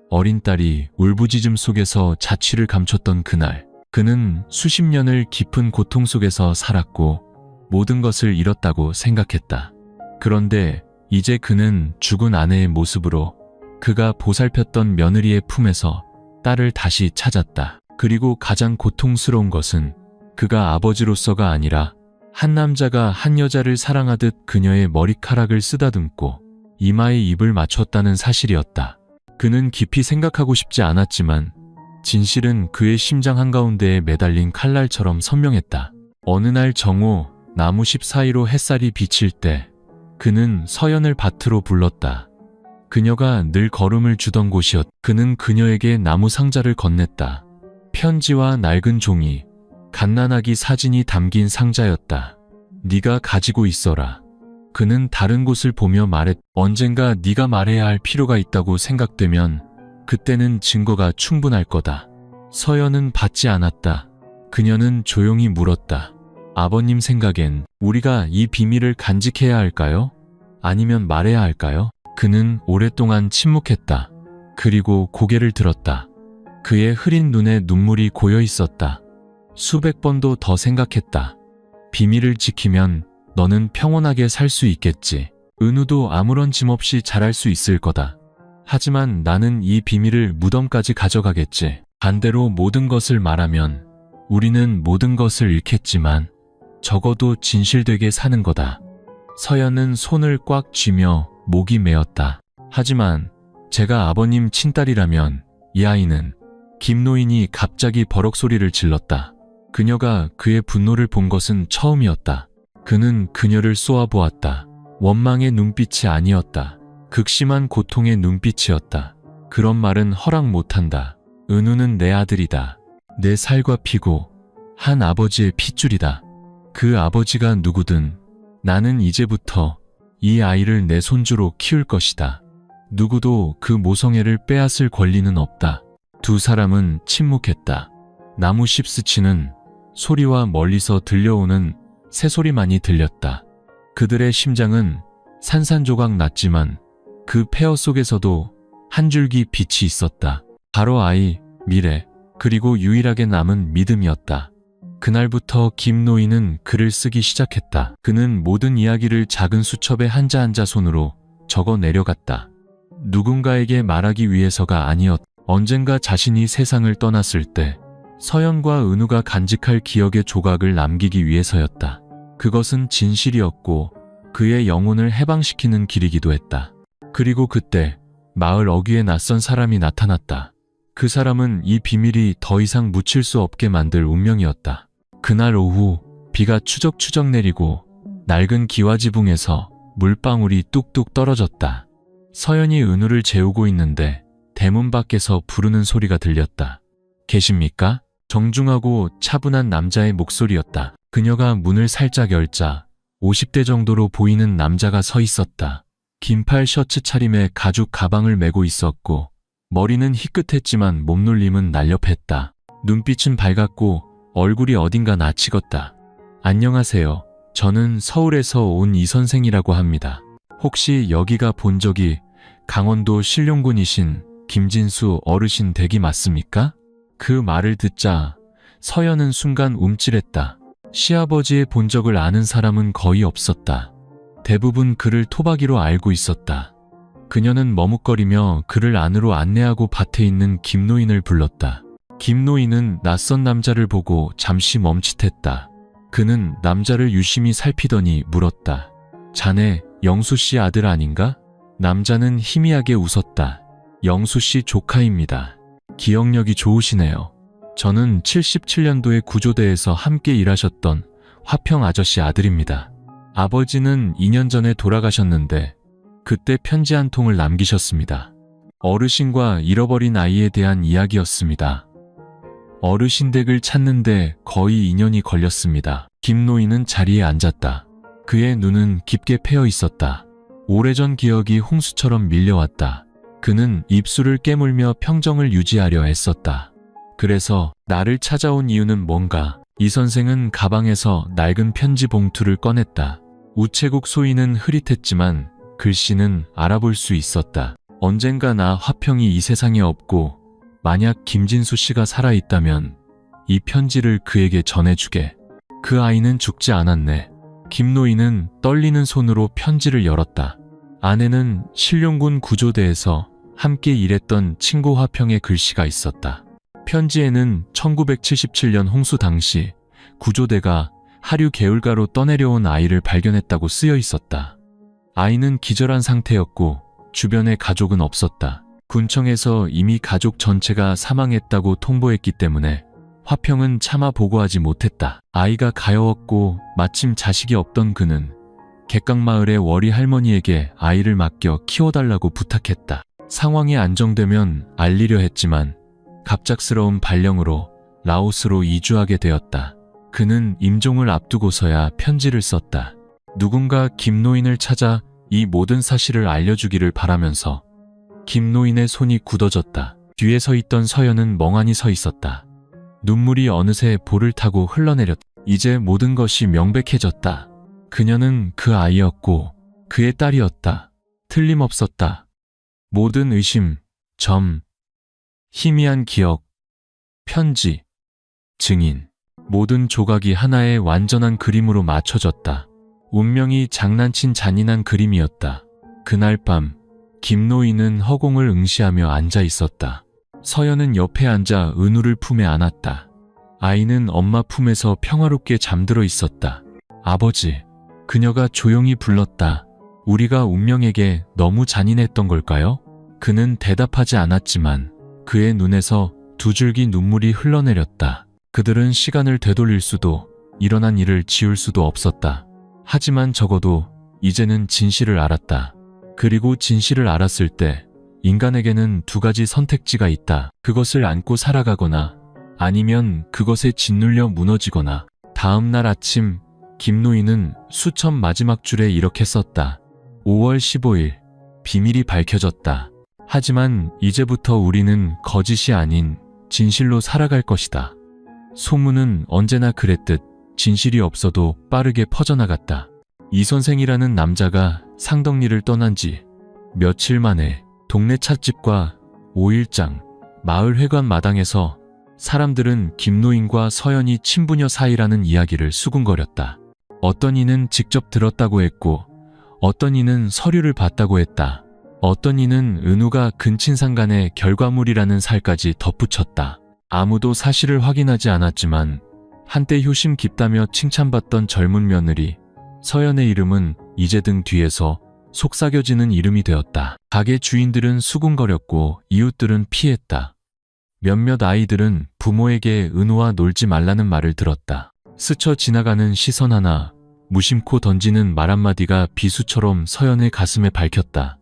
어린 딸이 울부짖음 속에서 자취를 감췄던 그날. 그는 수십 년을 깊은 고통 속에서 살았고 모든 것을 잃었다고 생각했다. 그런데 이제 그는 죽은 아내의 모습으로 그가 보살폈던 며느리의 품에서 딸을 다시 찾았다. 그리고 가장 고통스러운 것은 그가 아버지로서가 아니라 한 남자가 한 여자를 사랑하듯 그녀의 머리카락을 쓰다듬고 이마에 입을 맞췄다는 사실이었다. 그는 깊이 생각하고 싶지 않았지만 진실은 그의 심장 한가운데에 매달린 칼날처럼 선명했다. 어느 날 정오 나무십 사이로 햇살이 비칠 때 그는 서연을 밭으로 불렀다. 그녀가 늘 걸음을 주던 곳이었다. 그는 그녀에게 나무 상자를 건넸다. 편지와 낡은 종이, 갓난아기 사진이 담긴 상자였다. 네가 가지고 있어라. 그는 다른 곳을 보며 말했다. 언젠가 네가 말해야 할 필요가 있다고 생각되면 그때는 증거가 충분할 거다. 서연은 받지 않았다. 그녀는 조용히 물었다. 아버님 생각엔 우리가 이 비밀을 간직해야 할까요? 아니면 말해야 할까요? 그는 오랫동안 침묵했다. 그리고 고개를 들었다. 그의 흐린 눈에 눈물이 고여 있었다. 수백 번도 더 생각했다. 비밀을 지키면 너는 평온하게 살 수 있겠지. 은우도 아무런 짐 없이 자랄 수 있을 거다. 하지만 나는 이 비밀을 무덤까지 가져가겠지. 반대로 모든 것을 말하면 우리는 모든 것을 잃겠지만 적어도 진실되게 사는 거다. 서연은 손을 꽉 쥐며 목이 메었다. 하지만 제가 아버님 친딸이라면 이 아이는 김노인이 갑자기 버럭 소리를 질렀다. 그녀가 그의 분노를 본 것은 처음이었다. 그는 그녀를 쏘아보았다. 원망의 눈빛이 아니었다. 극심한 고통의 눈빛이었다. 그런 말은 허락 못한다. 은우는 내 아들이다. 내 살과 피고 한 아버지의 핏줄이다. 그 아버지가 누구든 나는 이제부터 이 아이를 내 손주로 키울 것이다. 누구도 그 모성애를 빼앗을 권리는 없다. 두 사람은 침묵했다. 나무십 스치는 소리와 멀리서 들려오는 새소리만이 들렸다. 그들의 심장은 산산조각 났지만 그 폐허 속에서도 한 줄기 빛이 있었다. 바로 아이, 미래, 그리고 유일하게 남은 믿음이었다. 그날부터 김노인은 글을 쓰기 시작했다. 그는 모든 이야기를 작은 수첩에 한자 한자 손으로 적어 내려갔다. 누군가에게 말하기 위해서가 아니었다. 언젠가 자신이 세상을 떠났을 때 서연과 은우가 간직할 기억의 조각을 남기기 위해서였다. 그것은 진실이었고 그의 영혼을 해방시키는 길이기도 했다. 그리고 그때 마을 어귀에 낯선 사람이 나타났다. 그 사람은 이 비밀이 더 이상 묻힐 수 없게 만들 운명이었다. 그날 오후 비가 추적추적 내리고 낡은 기와지붕에서 물방울이 뚝뚝 떨어졌다. 서연이 은우를 재우고 있는데 대문 밖에서 부르는 소리가 들렸다. 계십니까? 정중하고 차분한 남자의 목소리였다. 그녀가 문을 살짝 열자 50대 정도로 보이는 남자가 서 있었다. 긴팔 셔츠 차림에 가죽 가방을 메고 있었고 머리는 희끗했지만 몸놀림은 날렵했다. 눈빛은 밝았고 얼굴이 어딘가 낯익었다. 안녕하세요. 저는 서울에서 온 이 선생이라고 합니다. 혹시 여기가 본 적이 강원도 신룡군이신 김진수 어르신 댁이 맞습니까? 그 말을 듣자 서연은 순간 움찔했다. 시아버지의 본 적을 아는 사람은 거의 없었다. 대부분 그를 토박이로 알고 있었다. 그녀는 머뭇거리며 그를 안으로 안내하고 밭에 있는 김노인을 불렀다. 김노인은 낯선 남자를 보고 잠시 멈칫했다. 그는 남자를 유심히 살피더니 물었다. 자네 영수씨 아들 아닌가? 남자는 희미하게 웃었다. 영수씨 조카입니다. 기억력이 좋으시네요. 저는 77년도에 구조대에서 함께 일하셨던 화평 아저씨 아들입니다. 아버지는 2년 전에 돌아가셨는데 그때 편지 한 통을 남기셨습니다. 어르신과 잃어버린 아이에 대한 이야기였습니다. 어르신 댁을 찾는데 거의 2년이 걸렸습니다. 김노인은 자리에 앉았다. 그의 눈은 깊게 패여 있었다. 오래전 기억이 홍수처럼 밀려왔다. 그는 입술을 깨물며 평정을 유지하려 애썼다. 그래서 나를 찾아온 이유는 뭔가? 이 선생은 가방에서 낡은 편지 봉투를 꺼냈다. 우체국 소위는 흐릿했지만 글씨는 알아볼 수 있었다. 언젠가 나 화평이 이 세상에 없고 만약 김진수 씨가 살아있다면 이 편지를 그에게 전해주게. 그 아이는 죽지 않았네. 김노인은 떨리는 손으로 편지를 열었다. 안에는 신룡군 구조대에서 함께 일했던 친구 화평의 글씨가 있었다. 편지에는 1977년 홍수 당시 구조대가 하류 개울가로 떠내려온 아이를 발견했다고 쓰여 있었다. 아이는 기절한 상태였고 주변에 가족은 없었다. 군청에서 이미 가족 전체가 사망했다고 통보했기 때문에 화평은 차마 보고하지 못했다. 아이가 가여웠고 마침 자식이 없던 그는 객강마을의 월이 할머니에게 아이를 맡겨 키워달라고 부탁했다. 상황이 안정되면 알리려 했지만 갑작스러운 발령으로 라오스로 이주하게 되었다. 그는 임종을 앞두고서야 편지를 썼다. 누군가 김노인을 찾아 이 모든 사실을 알려주기를 바라면서. 김노인의 손이 굳어졌다. 뒤에 서 있던 서연은 멍하니 서 있었다. 눈물이 어느새 볼을 타고 흘러내렸다. 이제 모든 것이 명백해졌다. 그녀는 그 아이였고 그의 딸이었다. 틀림없었다. 모든 의심, 점, 희미한 기억, 편지, 증인, 모든 조각이 하나의 완전한 그림으로 맞춰졌다. 운명이 장난친 잔인한 그림이었다. 그날 밤 김노인은 허공을 응시하며 앉아 있었다. 서연은 옆에 앉아 은우를 품에 안았다. 아이는 엄마 품에서 평화롭게 잠들어 있었다. 아버지, 그녀가 조용히 불렀다. 우리가 운명에게 너무 잔인했던 걸까요? 그는 대답하지 않았지만 그의 눈에서 두 줄기 눈물이 흘러내렸다. 그들은 시간을 되돌릴 수도 일어난 일을 지울 수도 없었다. 하지만 적어도 이제는 진실을 알았다. 그리고 진실을 알았을 때 인간에게는 두 가지 선택지가 있다. 그것을 안고 살아가거나 아니면 그것에 짓눌려 무너지거나. 다음 날 아침 김노인은 수첩 마지막 줄에 이렇게 썼다. 5월 15일 비밀이 밝혀졌다. 하지만 이제부터 우리는 거짓이 아닌 진실로 살아갈 것이다. 소문은 언제나 그랬듯 진실이 없어도 빠르게 퍼져나갔다. 이 선생이라는 남자가 상덕리를 떠난 지 며칠 만에 동네 찻집과 5일장, 마을 회관 마당에서 사람들은 김노인과 서연이 친부녀 사이라는 이야기를 수군거렸다. 어떤 이는 직접 들었다고 했고 어떤 이는 서류를 봤다고 했다. 어떤 이는 은우가 근친상간의 결과물이라는 살까지 덧붙였다. 아무도 사실을 확인하지 않았지만 한때 효심 깊다며 칭찬받던 젊은 며느리 서연의 이름은 이제 등 뒤에서 속삭여지는 이름이 되었다. 가게 주인들은 수군거렸고 이웃들은 피했다. 몇몇 아이들은 부모에게 은우와 놀지 말라는 말을 들었다. 스쳐 지나가는 시선 하나, 무심코 던지는 말 한마디가 비수처럼 서연의 가슴에 밝혔다.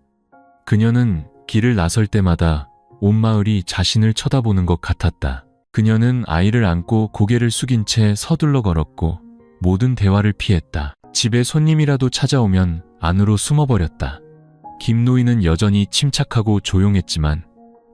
그녀는 길을 나설 때마다 온 마을이 자신을 쳐다보는 것 같았다. 그녀는 아이를 안고 고개를 숙인 채 서둘러 걸었고 모든 대화를 피했다. 집에 손님이라도 찾아오면 안으로 숨어버렸다. 김노인은 여전히 침착하고 조용했지만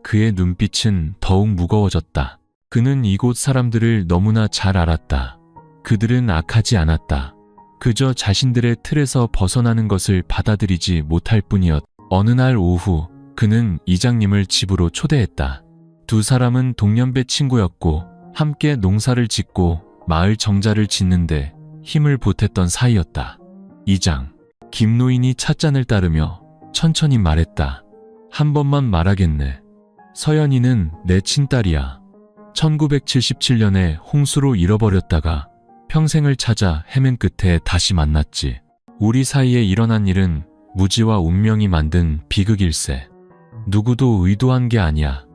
그의 눈빛은 더욱 무거워졌다. 그는 이곳 사람들을 너무나 잘 알았다. 그들은 악하지 않았다. 그저 자신들의 틀에서 벗어나는 것을 받아들이지 못할 뿐이었다. 어느 날 오후 그는 이장님을 집으로 초대했다. 두 사람은 동년배 친구였고 함께 농사를 짓고 마을 정자를 짓는데 힘을 보탰던 사이였다. 이장, 김노인이 찻잔을 따르며 천천히 말했다. 한 번만 말하겠네. 서연이는 내 친딸이야. 1977년에 홍수로 잃어버렸다가 평생을 찾아 헤맨 끝에 다시 만났지. 우리 사이에 일어난 일은 무지와 운명이 만든 비극일세. 누구도 의도한 게 아니야.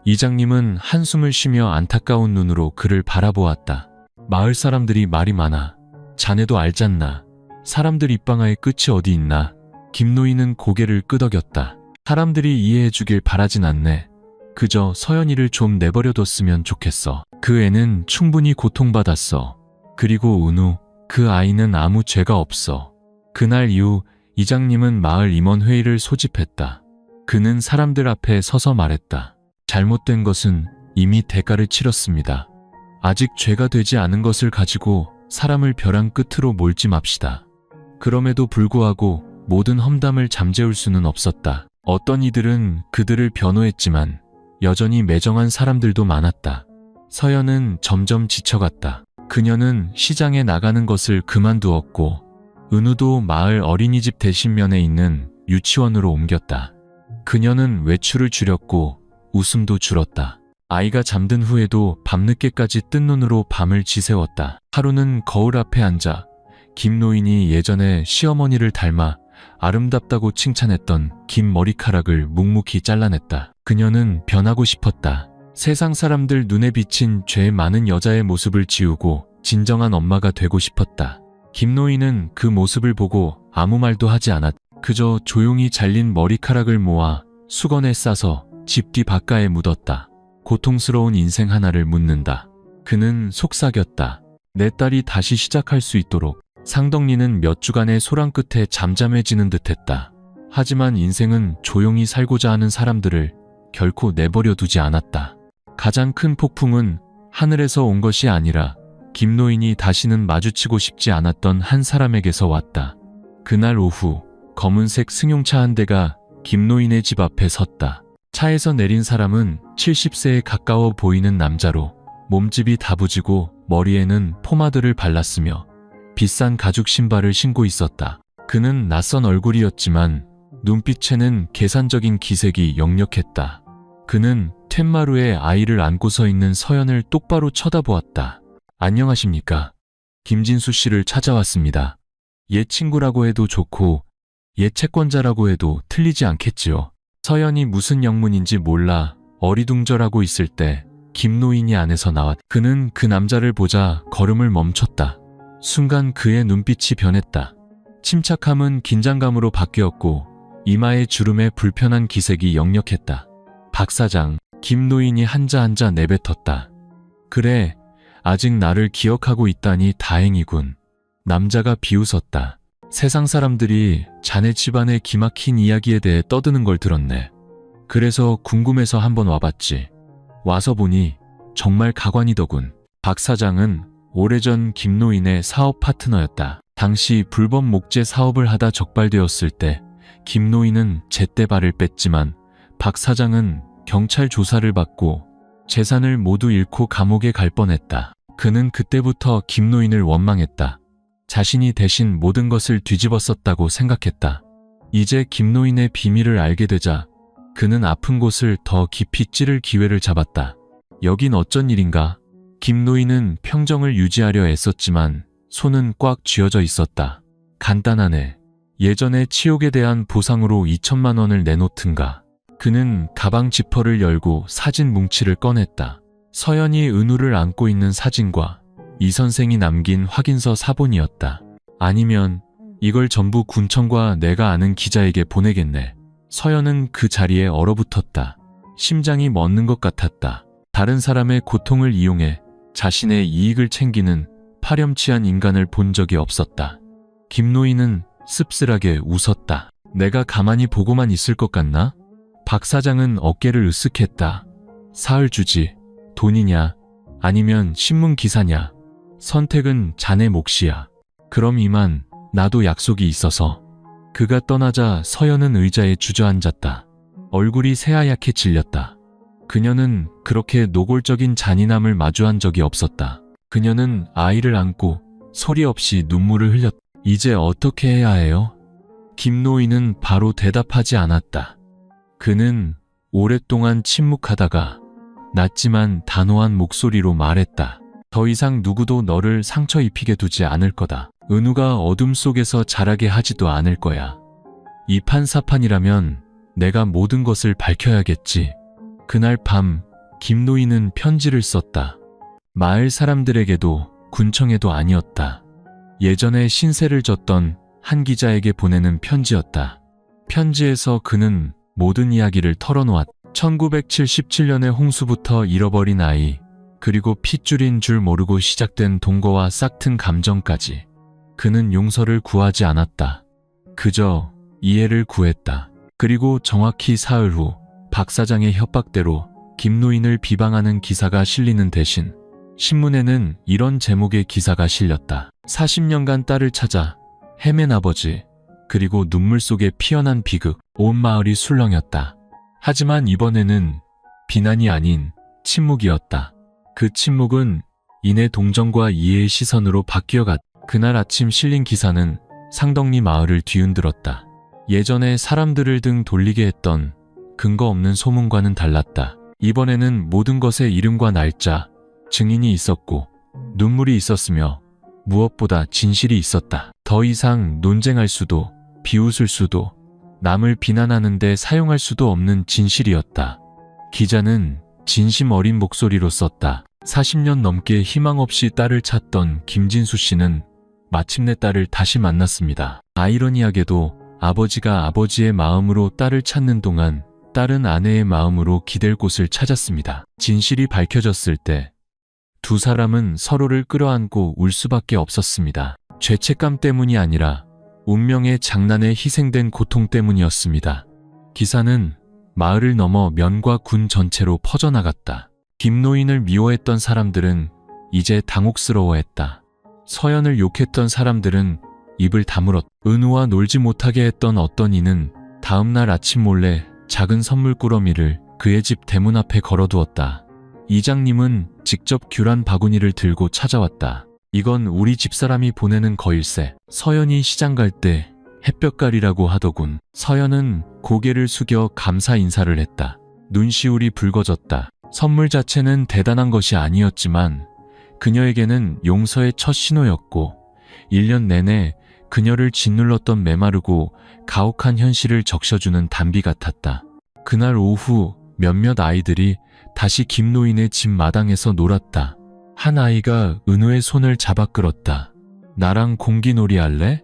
이장님은 한숨을 쉬며 안타까운 눈으로 그를 바라보았다. 마을 사람들이 말이 많아. 자네도 알잖나. 사람들 입방아의 끝이 어디 있나. 김노인은 고개를 끄덕였다. 사람들이 이해해주길 바라진 않네. 그저 서연이를 좀 내버려뒀으면 좋겠어. 그 애는 충분히 고통받았어. 그리고 은우, 그 아이는 아무 죄가 없어. 그날 이후 이장님은 마을 임원회의를 소집했다. 그는 사람들 앞에 서서 말했다. 잘못된 것은 이미 대가를 치렀습니다. 아직 죄가 되지 않은 것을 가지고 사람을 벼랑 끝으로 몰지 맙시다. 그럼에도 불구하고 모든 험담을 잠재울 수는 없었다. 어떤 이들은 그들을 변호했지만 여전히 매정한 사람들도 많았다. 서연은 점점 지쳐갔다. 그녀는 시장에 나가는 것을 그만두었고 은우도 마을 어린이집 대신면에 있는 유치원으로 옮겼다. 그녀는 외출을 줄였고 웃음도 줄었다. 아이가 잠든 후에도 밤늦게까지 뜬 눈으로 밤을 지새웠다. 하루는 거울 앞에 앉아 김노인이 예전에 시어머니를 닮아 아름답다고 칭찬했던 긴 머리카락을 묵묵히 잘라냈다. 그녀는 변하고 싶었다. 세상 사람들 눈에 비친 죄 많은 여자의 모습을 지우고 진정한 엄마가 되고 싶었다. 김노인은 그 모습을 보고 아무 말도 하지 않았다. 그저 조용히 잘린 머리카락을 모아 수건에 싸서 집 뒤 바가에 묻었다. 고통스러운 인생 하나를 묻는다. 그는 속삭였다. 내 딸이 다시 시작할 수 있도록. 상덕리는 몇 주간의 소란 끝에 잠잠해지는 듯했다. 하지만 인생은 조용히 살고자 하는 사람들을 결코 내버려 두지 않았다. 가장 큰 폭풍은 하늘에서 온 것이 아니라 김노인이 다시는 마주치고 싶지 않았던 한 사람에게서 왔다. 그날 오후 검은색 승용차 한 대가 김노인의 집 앞에 섰다. 차에서 내린 사람은 70세에 가까워 보이는 남자로 몸집이 다부지고 머리에는 포마드를 발랐으며 비싼 가죽 신발을 신고 있었다. 그는 낯선 얼굴이었지만 눈빛에는 계산적인 기색이 역력했다. 그는 툇마루에 아이를 안고 서 있는 서연을 똑바로 쳐다보았다. 안녕하십니까? 김진수 씨를 찾아왔습니다. 옛 친구라고 해도 좋고 옛 채권자라고 해도 틀리지 않겠지요. 서연이 무슨 영문인지 몰라 어리둥절하고 있을 때 김노인이 안에서 나왔다. 그는 그 남자를 보자 걸음을 멈췄다. 순간 그의 눈빛이 변했다. 침착함은 긴장감으로 바뀌었고 이마의 주름에 불편한 기색이 역력했다. 박 사장, 김노인이 한자 내뱉었다. 그래, 아직 나를 기억하고 있다니 다행이군. 남자가 비웃었다. 세상 사람들이 자네 집안의 기막힌 이야기에 대해 떠드는 걸 들었네. 그래서 궁금해서 한번 와봤지. 와서 보니 정말 가관이더군. 박 사장은 오래전 김노인의 사업 파트너였다. 당시 불법 목재 사업을 하다 적발되었을 때 김노인은 제때 발을 뺐지만 박 사장은 경찰 조사를 받고 재산을 모두 잃고 감옥에 갈 뻔했다. 그는 그때부터 김노인을 원망했다. 자신이 대신 모든 것을 뒤집었었다고 생각했다. 이제 김노인의 비밀을 알게 되자 그는 아픈 곳을 더 깊이 찌를 기회를 잡았다. 여긴 어쩐 일인가? 김노인은 평정을 유지하려 애썼지만 손은 꽉 쥐어져 있었다. 간단하네. 예전에 치욕에 대한 보상으로 2천만 원을 내놓든가. 그는 가방 지퍼를 열고 사진 뭉치를 꺼냈다. 서연이 은우를 안고 있는 사진과 이 선생이 남긴 확인서 사본이었다. 아니면 이걸 전부 군청과 내가 아는 기자에게 보내겠네. 서연은 그 자리에 얼어붙었다. 심장이 멎는 것 같았다. 다른 사람의 고통을 이용해 자신의 이익을 챙기는 파렴치한 인간을 본 적이 없었다. 김노인은 씁쓸하게 웃었다. 내가 가만히 보고만 있을 것 같나? 박 사장은 어깨를 으쓱했다. 사흘 주지. 돈이냐? 아니면 신문 기사냐? 선택은 자네 몫이야. 그럼 이만, 나도 약속이 있어서. 그가 떠나자 서연은 의자에 주저앉았다. 얼굴이 새하얗게 질렸다. 그녀는 그렇게 노골적인 잔인함을 마주한 적이 없었다. 그녀는 아이를 안고 소리 없이 눈물을 흘렸다. 이제 어떻게 해야 해요? 김노인은 바로 대답하지 않았다. 그는 오랫동안 침묵하다가 낮지만 단호한 목소리로 말했다. 더 이상 누구도 너를 상처 입히게 두지 않을 거다. 은우가 어둠 속에서 자라게 하지도 않을 거야. 이 판사판이라면 내가 모든 것을 밝혀야겠지. 그날 밤 김노인은 편지를 썼다. 마을 사람들에게도 군청에도 아니었다. 예전에 신세를 졌던 한 기자에게 보내는 편지였다. 편지에서 그는 모든 이야기를 털어놓았다. 1977년의 홍수부터 잃어버린 아이, 그리고 핏줄인 줄 모르고 시작된 동거와 싹튼 감정까지. 그는 용서를 구하지 않았다. 그저 이해를 구했다. 그리고 정확히 사흘 후 박 사장의 협박대로 김노인을 비방하는 기사가 실리는 대신 신문에는 이런 제목의 기사가 실렸다. 40년간 딸을 찾아 헤맨 아버지, 그리고 눈물 속에 피어난 비극. 온 마을이 술렁였다. 하지만 이번에는 비난이 아닌 침묵이었다. 그 침묵은 이내 동정과 이해의 시선으로 바뀌어갔다. 그날 아침 실린 기사는 상덕리 마을을 뒤흔들었다. 예전에 사람들을 등 돌리게 했던 근거 없는 소문과는 달랐다. 이번에는 모든 것에 이름과 날짜, 증인이 있었고 눈물이 있었으며 무엇보다 진실이 있었다. 더 이상 논쟁할 수도 비웃을 수도 남을 비난하는데 사용할 수도 없는 진실이었다. 기자는 진심 어린 목소리로 썼다. 40년 넘게 희망 없이 딸을 찾던 김진수 씨는 마침내 딸을 다시 만났습니다. 아이러니하게도 아버지가 아버지의 마음으로 딸을 찾는 동안 딸은 아내의 마음으로 기댈 곳을 찾았습니다. 진실이 밝혀졌을 때 두 사람은 서로를 끌어안고 울 수밖에 없었습니다. 죄책감 때문이 아니라 운명의 장난에 희생된 고통 때문이었습니다. 기사는 마을을 넘어 면과 군 전체로 퍼져나갔다. 김노인을 미워했던 사람들은 이제 당혹스러워했다. 서연을 욕했던 사람들은 입을 다물었다. 은우와 놀지 못하게 했던 어떤 이는 다음날 아침 몰래 작은 선물 꾸러미를 그의 집 대문 앞에 걸어두었다. 이장님은 직접 귤한 바구니를 들고 찾아왔다. 이건 우리 집사람이 보내는 거일세. 서연이 시장 갈 때 햇볕깔이라고 하더군. 서연은 고개를 숙여 감사 인사를 했다. 눈시울이 붉어졌다. 선물 자체는 대단한 것이 아니었지만 그녀에게는 용서의 첫 신호였고 1년 내내 그녀를 짓눌렀던 메마르고 가혹한 현실을 적셔주는 단비 같았다. 그날 오후 몇몇 아이들이 다시 김노인의 집 마당에서 놀았다. 한 아이가 은우의 손을 잡아 끌었다. 나랑 공기놀이 할래?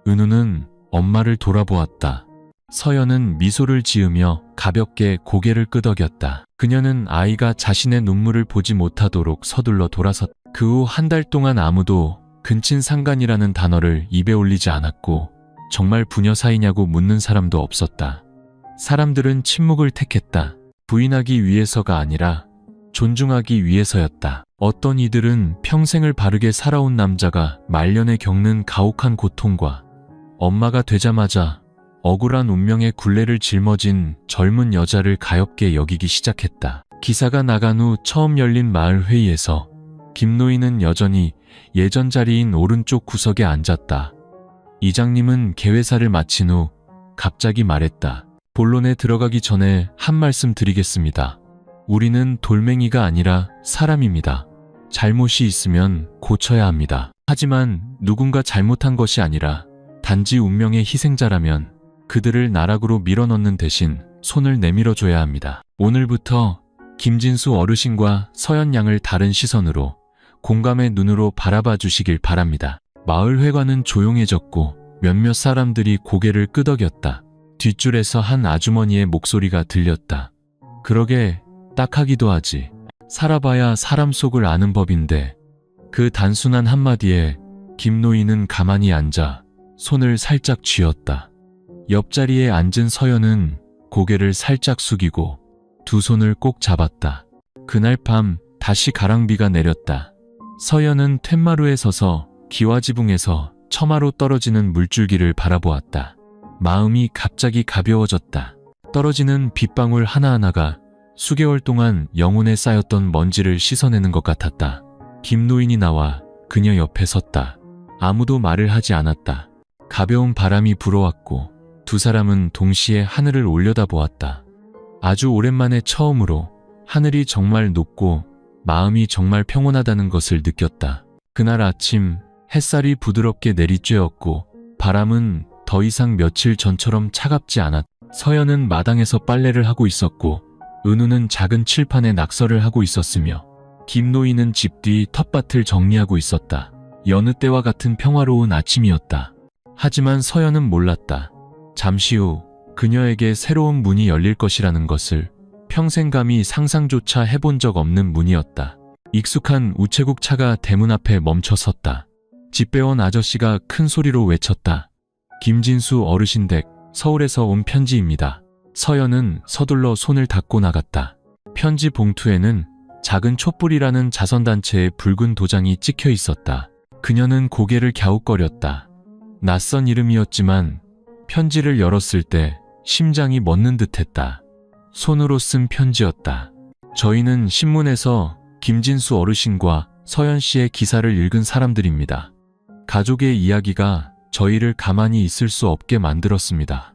은우는 엄마를 돌아보았다. 서연은 미소를 지으며 가볍게 고개를 끄덕였다. 그녀는 아이가 자신의 눈물을 보지 못하도록 서둘러 돌아섰다. 그 후 한 달 동안 아무도 근친상간이라는 단어를 입에 올리지 않았고 정말 부녀 사이냐고 묻는 사람도 없었다. 사람들은 침묵을 택했다. 부인하기 위해서가 아니라 존중하기 위해서였다. 어떤 이들은 평생을 바르게 살아온 남자가 말년에 겪는 가혹한 고통과 엄마가 되자마자 억울한 운명의 굴레를 짊어진 젊은 여자를 가엾게 여기기 시작했다. 기사가 나간 후 처음 열린 마을 회의에서 김노인은 여전히 예전 자리인 오른쪽 구석에 앉았다. 이장님은 개회사를 마친 후 갑자기 말했다. 본론에 들어가기 전에 한 말씀 드리겠습니다. 우리는 돌멩이가 아니라 사람입니다. 잘못이 있으면 고쳐야 합니다. 하지만 누군가 잘못한 것이 아니라 단지 운명의 희생자라면 그들을 나락으로 밀어넣는 대신 손을 내밀어줘야 합니다. 오늘부터 김진수 어르신과 서연 양을 다른 시선으로 공감의 눈으로 바라봐 주시길 바랍니다. 마을 회관은 조용해졌고 몇몇 사람들이 고개를 끄덕였다. 뒷줄에서 한 아주머니의 목소리가 들렸다. 그러게 딱하기도 하지. 살아봐야 사람 속을 아는 법인데. 그 단순한 한마디에 김노인은 가만히 앉아 손을 살짝 쥐었다. 옆자리에 앉은 서연은 고개를 살짝 숙이고 두 손을 꼭 잡았다. 그날 밤 다시 가랑비가 내렸다. 서연은 툇마루에 서서 기와지붕에서 처마로 떨어지는 물줄기를 바라보았다. 마음이 갑자기 가벼워졌다. 떨어지는 빗방울 하나하나가 수개월 동안 영혼에 쌓였던 먼지를 씻어내는 것 같았다. 김노인이 나와 그녀 옆에 섰다. 아무도 말을 하지 않았다. 가벼운 바람이 불어왔고 두 사람은 동시에 하늘을 올려다보았다. 아주 오랜만에 처음으로 하늘이 정말 높고 마음이 정말 평온하다는 것을 느꼈다. 그날 아침 햇살이 부드럽게 내리쬐었고 바람은 더 이상 며칠 전처럼 차갑지 않았다. 서연은 마당에서 빨래를 하고 있었고 은우는 작은 칠판에 낙서를 하고 있었으며 김노인은 집 뒤 텃밭을 정리하고 있었다. 여느 때와 같은 평화로운 아침이었다. 하지만 서연은 몰랐다. 잠시 후 그녀에게 새로운 문이 열릴 것이라는 것을. 평생 감히 상상조차 해본 적 없는 문이었다. 익숙한 우체국 차가 대문 앞에 멈춰 섰다. 집배원 아저씨가 큰 소리로 외쳤다. 김진수 어르신 댁, 서울에서 온 편지입니다. 서연은 서둘러 손을 닫고 나갔다. 편지 봉투에는 작은 촛불이라는 자선단체의 붉은 도장이 찍혀 있었다. 그녀는 고개를 갸웃거렸다. 낯선 이름이었지만 편지를 열었을 때 심장이 멎는 듯했다. 손으로 쓴 편지였다. 저희는 신문에서 김진수 어르신과 서연 씨의 기사를 읽은 사람들입니다. 가족의 이야기가 저희를 가만히 있을 수 없게 만들었습니다.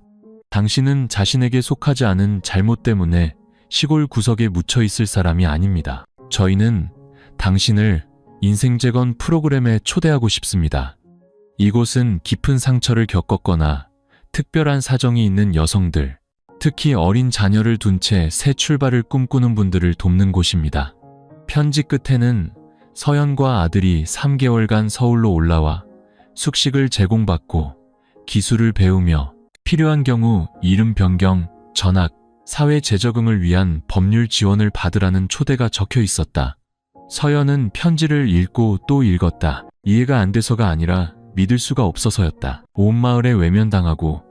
당신은 자신에게 속하지 않은 잘못 때문에 시골 구석에 묻혀 있을 사람이 아닙니다. 저희는 당신을 인생재건 프로그램에 초대하고 싶습니다. 이곳은 깊은 상처를 겪었거나 특별한 사정이 있는 여성들, 특히 어린 자녀를 둔 채 새 출발을 꿈꾸는 분들을 돕는 곳입니다. 편지 끝에는 서연과 아들이 3개월간 서울로 올라와 숙식을 제공받고 기술을 배우며 필요한 경우 이름 변경, 전학, 사회 재적응을 위한 법률 지원을 받으라는 초대가 적혀 있었다. 서연은 편지를 읽고 또 읽었다. 이해가 안 돼서가 아니라 믿을 수가 없어서였다. 온 마을에 외면당하고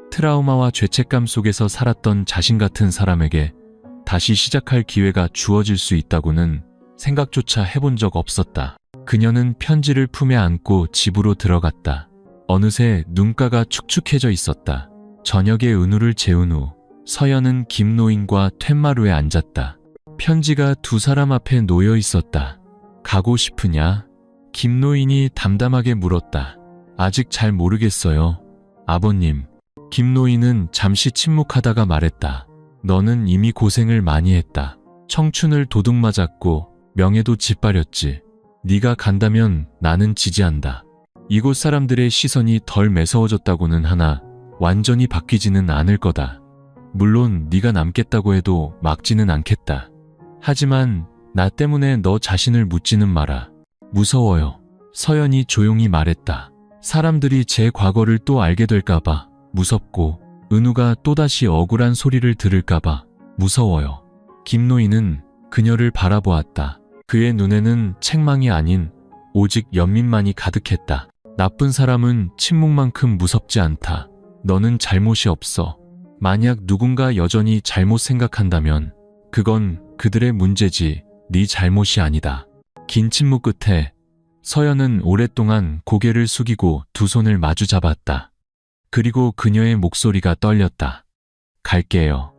트라우마와 죄책감 속에서 살았던 자신 같은 사람에게 다시 시작할 기회가 주어질 수 있다고는 생각조차 해본 적 없었다. 그녀는 편지를 품에 안고 집으로 들어갔다. 어느새 눈가가 축축해져 있었다. 저녁에 은우를 재운 후 서연은 김노인과 툇마루에 앉았다. 편지가 두 사람 앞에 놓여 있었다. 가고 싶으냐? 김노인이 담담하게 물었다. 아직 잘 모르겠어요, 아버님. 김노인은 잠시 침묵하다가 말했다. 너는 이미 고생을 많이 했다. 청춘을 도둑맞았고 명예도 짓밟았지. 네가 간다면 나는 지지한다. 이곳 사람들의 시선이 덜 매서워졌다고는 하나 완전히 바뀌지는 않을 거다. 물론 네가 남겠다고 해도 막지는 않겠다. 하지만 나 때문에 너 자신을 묻지는 마라. 무서워요. 서연이 조용히 말했다. 사람들이 제 과거를 또 알게 될까봐 무섭고 은우가 또다시 억울한 소리를 들을까봐 무서워요. 김노인은 그녀를 바라보았다. 그의 눈에는 책망이 아닌 오직 연민만이 가득했다. 나쁜 사람은 침묵만큼 무섭지 않다. 너는 잘못이 없어. 만약 누군가 여전히 잘못 생각한다면 그건 그들의 문제지 네 잘못이 아니다. 긴 침묵 끝에 서연은 오랫동안 고개를 숙이고 두 손을 마주 잡았다. 그리고 그녀의 목소리가 떨렸다. 갈게요.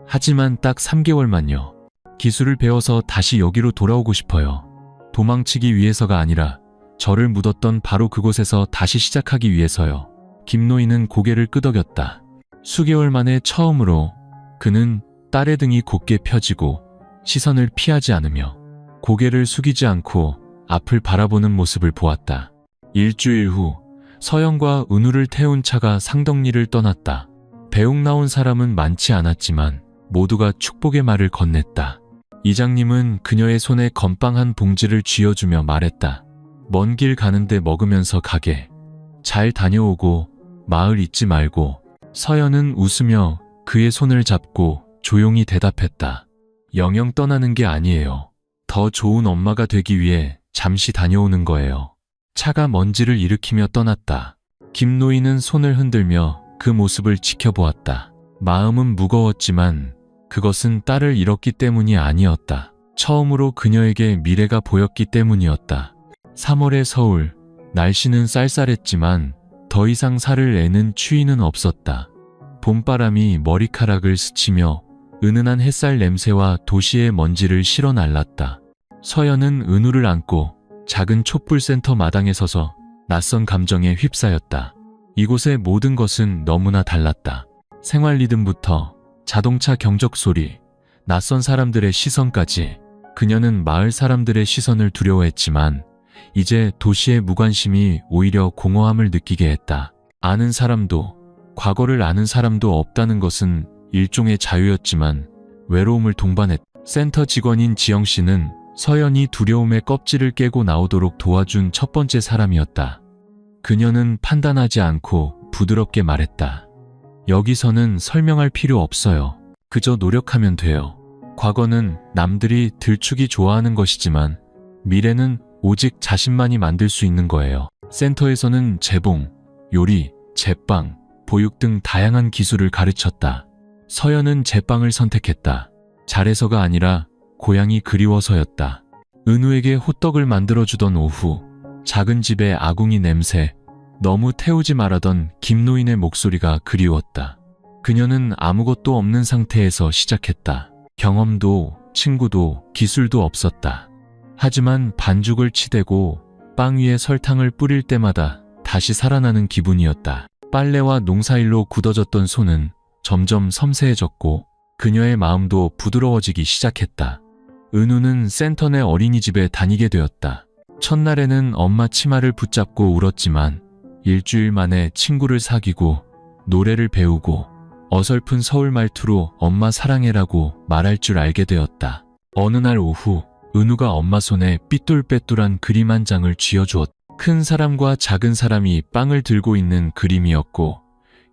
하지만 딱 3개월만요. 기술을 배워서 다시 여기로 돌아오고 싶어요. 도망치기 위해서가 아니라 저를 묻었던 바로 그곳에서 다시 시작하기 위해서요. 김노인은 고개를 끄덕였다. 수개월 만에 처음으로 그는 딸의 등이 곧게 펴지고 시선을 피하지 않으며 고개를 숙이지 않고 앞을 바라보는 모습을 보았다. 일주일 후 서연과 은우를 태운 차가 상덕리를 떠났다. 배웅 나온 사람은 많지 않았지만 모두가 축복의 말을 건넸다. 이장님은 그녀의 손에 건빵 한 봉지를 쥐어주며 말했다. 먼 길 가는데 먹으면서 가게. 잘 다녀오고 마을 잊지 말고. 서연은 웃으며 그의 손을 잡고 조용히 대답했다. 영영 떠나는 게 아니에요. 더 좋은 엄마가 되기 위해 잠시 다녀오는 거예요. 차가 먼지를 일으키며 떠났다. 김노인은 손을 흔들며 그 모습을 지켜보았다. 마음은 무거웠지만 그것은 딸을 잃었기 때문이 아니었다. 처음으로 그녀에게 미래가 보였기 때문이었다. 3월의 서울, 날씨는 쌀쌀했지만 더 이상 살을 내는 추위는 없었다. 봄바람이 머리카락을 스치며 은은한 햇살 냄새와 도시의 먼지를 실어 날랐다. 서연은 은우를 안고 작은 촛불센터 마당에 서서 낯선 감정에 휩싸였다. 이곳의 모든 것은 너무나 달랐다. 생활 리듬부터 자동차 경적 소리, 낯선 사람들의 시선까지. 그녀는 마을 사람들의 시선을 두려워했지만 이제 도시의 무관심이 오히려 공허함을 느끼게 했다. 아는 사람도, 과거를 아는 사람도 없다는 것은 일종의 자유였지만 외로움을 동반했다. 센터 직원인 지영 씨는 서연이 두려움의 껍질을 깨고 나오도록 도와준 첫 번째 사람이었다. 그녀는 판단하지 않고 부드럽게 말했다. 여기서는 설명할 필요 없어요. 그저 노력하면 돼요. 과거는 남들이 들추기 좋아하는 것이지만 미래는 오직 자신만이 만들 수 있는 거예요. 센터에서는 재봉, 요리, 제빵, 보육 등 다양한 기술을 가르쳤다. 서연은 제빵을 선택했다. 잘해서가 아니라 고향이 그리워서였다. 은우에게 호떡을 만들어주던 오후, 작은 집의 아궁이 냄새, 너무 태우지 말하던 김노인의 목소리가 그리웠다. 그녀는 아무것도 없는 상태에서 시작했다. 경험도, 친구도, 기술도 없었다. 하지만 반죽을 치대고 빵 위에 설탕을 뿌릴 때마다 다시 살아나는 기분이었다. 빨래와 농사일로 굳어졌던 손은 점점 섬세해졌고 그녀의 마음도 부드러워지기 시작했다. 은우는 센터 내 어린이집에 다니게 되었다. 첫날에는 엄마 치마를 붙잡고 울었지만 일주일 만에 친구를 사귀고 노래를 배우고 어설픈 서울 말투로 엄마 사랑해라고 말할 줄 알게 되었다. 어느 날 오후 은우가 엄마 손에 삐뚤빼뚤한 그림 한 장을 쥐어주었다. 큰 사람과 작은 사람이 빵을 들고 있는 그림이었고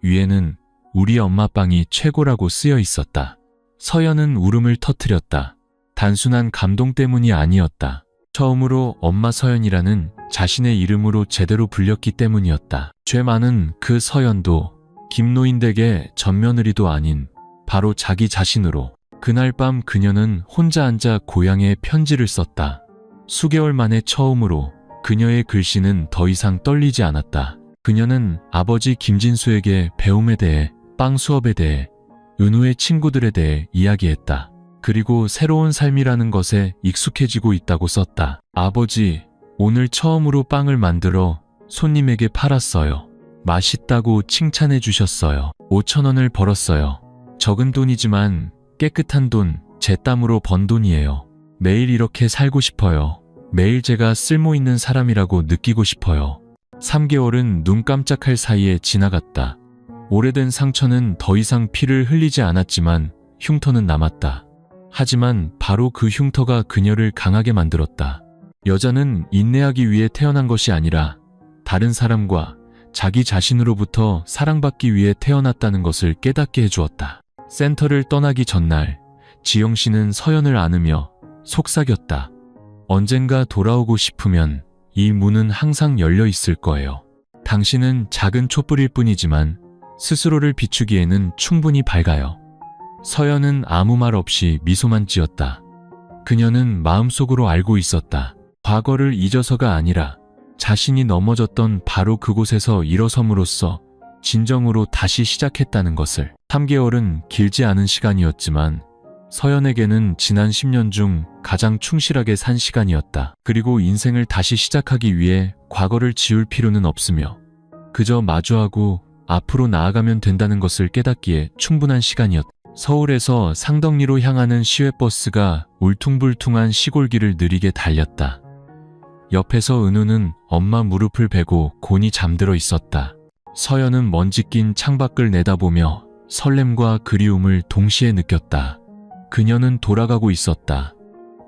위에는 우리 엄마 빵이 최고라고 쓰여 있었다. 서연은 울음을 터뜨렸다. 단순한 감동 때문이 아니었다. 처음으로 엄마 서연이라는 자신의 이름으로 제대로 불렸기 때문이었다. 죄 많은 그 서연도 김노인 댁의 맏며느리도 아닌 바로 자기 자신으로 그날 밤 그녀는 혼자 앉아 고향에 편지를 썼다. 수개월 만에 처음으로 그녀의 글씨는 더 이상 떨리지 않았다. 그녀는 아버지 김진수에게 배움에 대해, 빵 수업에 대해, 은우의 친구들에 대해 이야기했다. 그리고 새로운 삶이라는 것에 익숙해지고 있다고 썼다. 아버지, 오늘 처음으로 빵을 만들어 손님에게 팔았어요. 맛있다고 칭찬해 주셨어요. 5,000원을 벌었어요. 적은 돈이지만 깨끗한 돈, 제 땀으로 번 돈이에요. 매일 이렇게 살고 싶어요. 매일 제가 쓸모있는 사람이라고 느끼고 싶어요. 3개월은 눈 깜짝할 사이에 지나갔다. 오래된 상처는 더 이상 피를 흘리지 않았지만 흉터는 남았다. 하지만 바로 그 흉터가 그녀를 강하게 만들었다. 여자는 인내하기 위해 태어난 것이 아니라 다른 사람과 자기 자신으로부터 사랑받기 위해 태어났다는 것을 깨닫게 해주었다. 센터를 떠나기 전날 지영 씨는 서연을 안으며 속삭였다. 언젠가 돌아오고 싶으면 이 문은 항상 열려 있을 거예요. 당신은 작은 촛불일 뿐이지만 스스로를 비추기에는 충분히 밝아요. 서연은 아무 말 없이 미소만 지었다. 그녀는 마음속으로 알고 있었다. 과거를 잊어서가 아니라 자신이 넘어졌던 바로 그곳에서 일어섬으로써 진정으로 다시 시작했다는 것을. 3개월은 길지 않은 시간이었지만 서연에게는 지난 10년 중 가장 충실하게 산 시간이었다. 그리고 인생을 다시 시작하기 위해 과거를 지울 필요는 없으며 그저 마주하고 앞으로 나아가면 된다는 것을 깨닫기에 충분한 시간이었다. 서울에서 상덕리로 향하는 시외버스가 울퉁불퉁한 시골길을 느리게 달렸다. 옆에서 은우는 엄마 무릎을 베고 곤히 잠들어 있었다. 서연은 먼지 낀 창밖을 내다보며 설렘과 그리움을 동시에 느꼈다. 그녀는 돌아가고 있었다.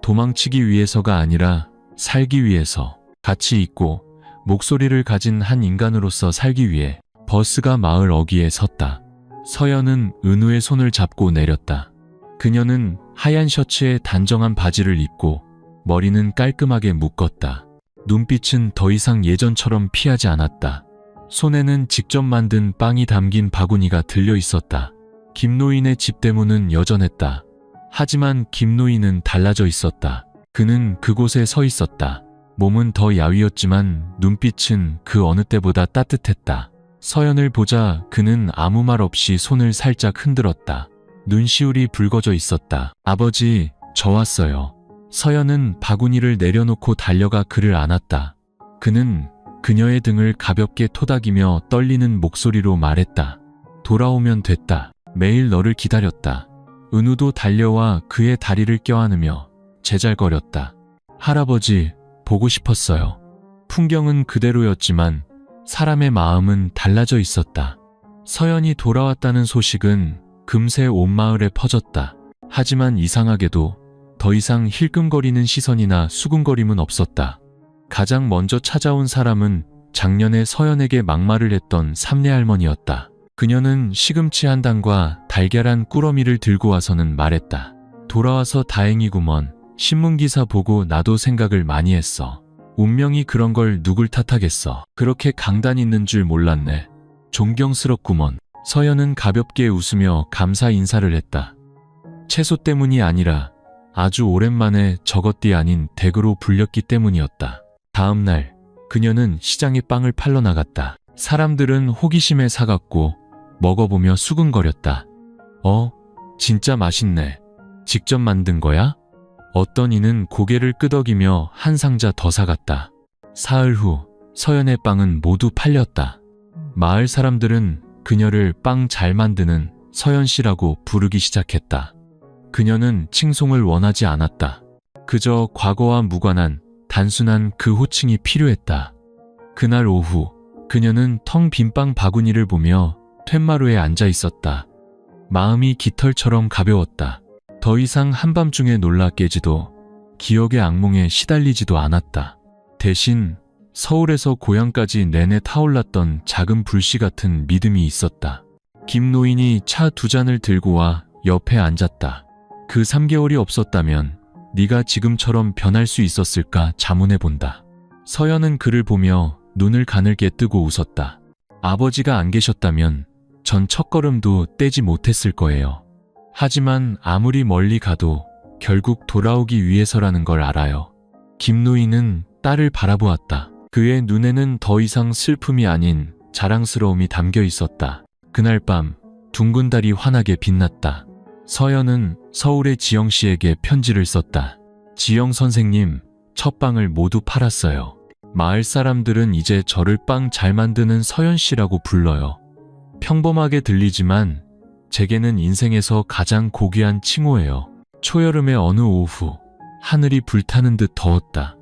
도망치기 위해서가 아니라 살기 위해서. 가치 있고 목소리를 가진 한 인간으로서 살기 위해. 버스가 마을 어귀에 섰다. 서연은 은우의 손을 잡고 내렸다. 그녀는 하얀 셔츠에 단정한 바지를 입고 머리는 깔끔하게 묶었다. 눈빛은 더 이상 예전처럼 피하지 않았다. 손에는 직접 만든 빵이 담긴 바구니가 들려 있었다. 김노인의 집 대문은 여전했다. 하지만 김노인은 달라져 있었다. 그는 그곳에 서 있었다. 몸은 더 야위었지만 눈빛은 그 어느 때보다 따뜻했다. 서연을 보자 그는 아무 말 없이 손을 살짝 흔들었다. 눈시울이 붉어져 있었다. 아버지, 저 왔어요. 서연은 바구니를 내려놓고 달려가 그를 안았다. 그는 그녀의 등을 가볍게 토닥이며 떨리는 목소리로 말했다. 돌아오면 됐다. 매일 너를 기다렸다. 은우도 달려와 그의 다리를 껴안으며 제잘거렸다. 할아버지, 보고 싶었어요. 풍경은 그대로였지만 사람의 마음은 달라져 있었다. 서연이 돌아왔다는 소식은 금세 온 마을에 퍼졌다. 하지만 이상하게도 더 이상 힐끔거리는 시선이나 수군거림은 없었다. 가장 먼저 찾아온 사람은 작년에 서연에게 막말을 했던 삼내 할머니였다. 그녀는 시금치 한 단과 달걀 한 꾸러미를 들고 와서는 말했다. 돌아와서 다행이구먼. 신문기사 보고 나도 생각을 많이 했어. 운명이 그런 걸 누굴 탓하겠어. 그렇게 강단 있는 줄 몰랐네. 존경스럽구먼. 서연은 가볍게 웃으며 감사 인사를 했다. 채소 때문이 아니라 아주 오랜만에 저것이 아닌 댁으로 불렸기 때문이었다. 다음 날 그녀는 시장에 빵을 팔러 나갔다. 사람들은 호기심에 사갔고 먹어보며 수근거렸다. 진짜 맛있네. 직접 만든 거야? 어떤 이는 고개를 끄덕이며 한 상자 더 사갔다. 사흘 후 서연의 빵은 모두 팔렸다. 마을 사람들은 그녀를 빵 잘 만드는 서연 씨라고 부르기 시작했다. 그녀는 칭송을 원하지 않았다. 그저 과거와 무관한 단순한 그 호칭이 필요했다. 그날 오후 그녀는 텅 빈 빵 바구니를 보며 툇마루에 앉아 있었다. 마음이 깃털처럼 가벼웠다. 더 이상 한밤중에 놀라 깨지도 기억의 악몽에 시달리지도 않았다. 대신 서울에서 고향까지 내내 타올랐던 작은 불씨 같은 믿음이 있었다. 김 노인이 차 2잔을 들고 와 옆에 앉았다. 그 3개월이 없었다면 네가 지금처럼 변할 수 있었을까 자문해본다. 서연은 그를 보며 눈을 가늘게 뜨고 웃었다. 아버지가 안 계셨다면 전 첫걸음도 떼지 못했을 거예요. 하지만 아무리 멀리 가도 결국 돌아오기 위해서라는 걸 알아요. 김 노인은 딸을 바라보았다. 그의 눈에는 더 이상 슬픔이 아닌 자랑스러움이 담겨 있었다. 그날 밤 둥근 달이 환하게 빛났다. 서연은 서울의 지영 씨에게 편지를 썼다. 지영 선생님, 첫 빵을 모두 팔았어요. 마을 사람들은 이제 저를 빵 잘 만드는 서연 씨라고 불러요. 평범하게 들리지만 제게는 인생에서 가장 고귀한 칭호예요. 초여름의 어느 오후 하늘이 불타는 듯 더웠다.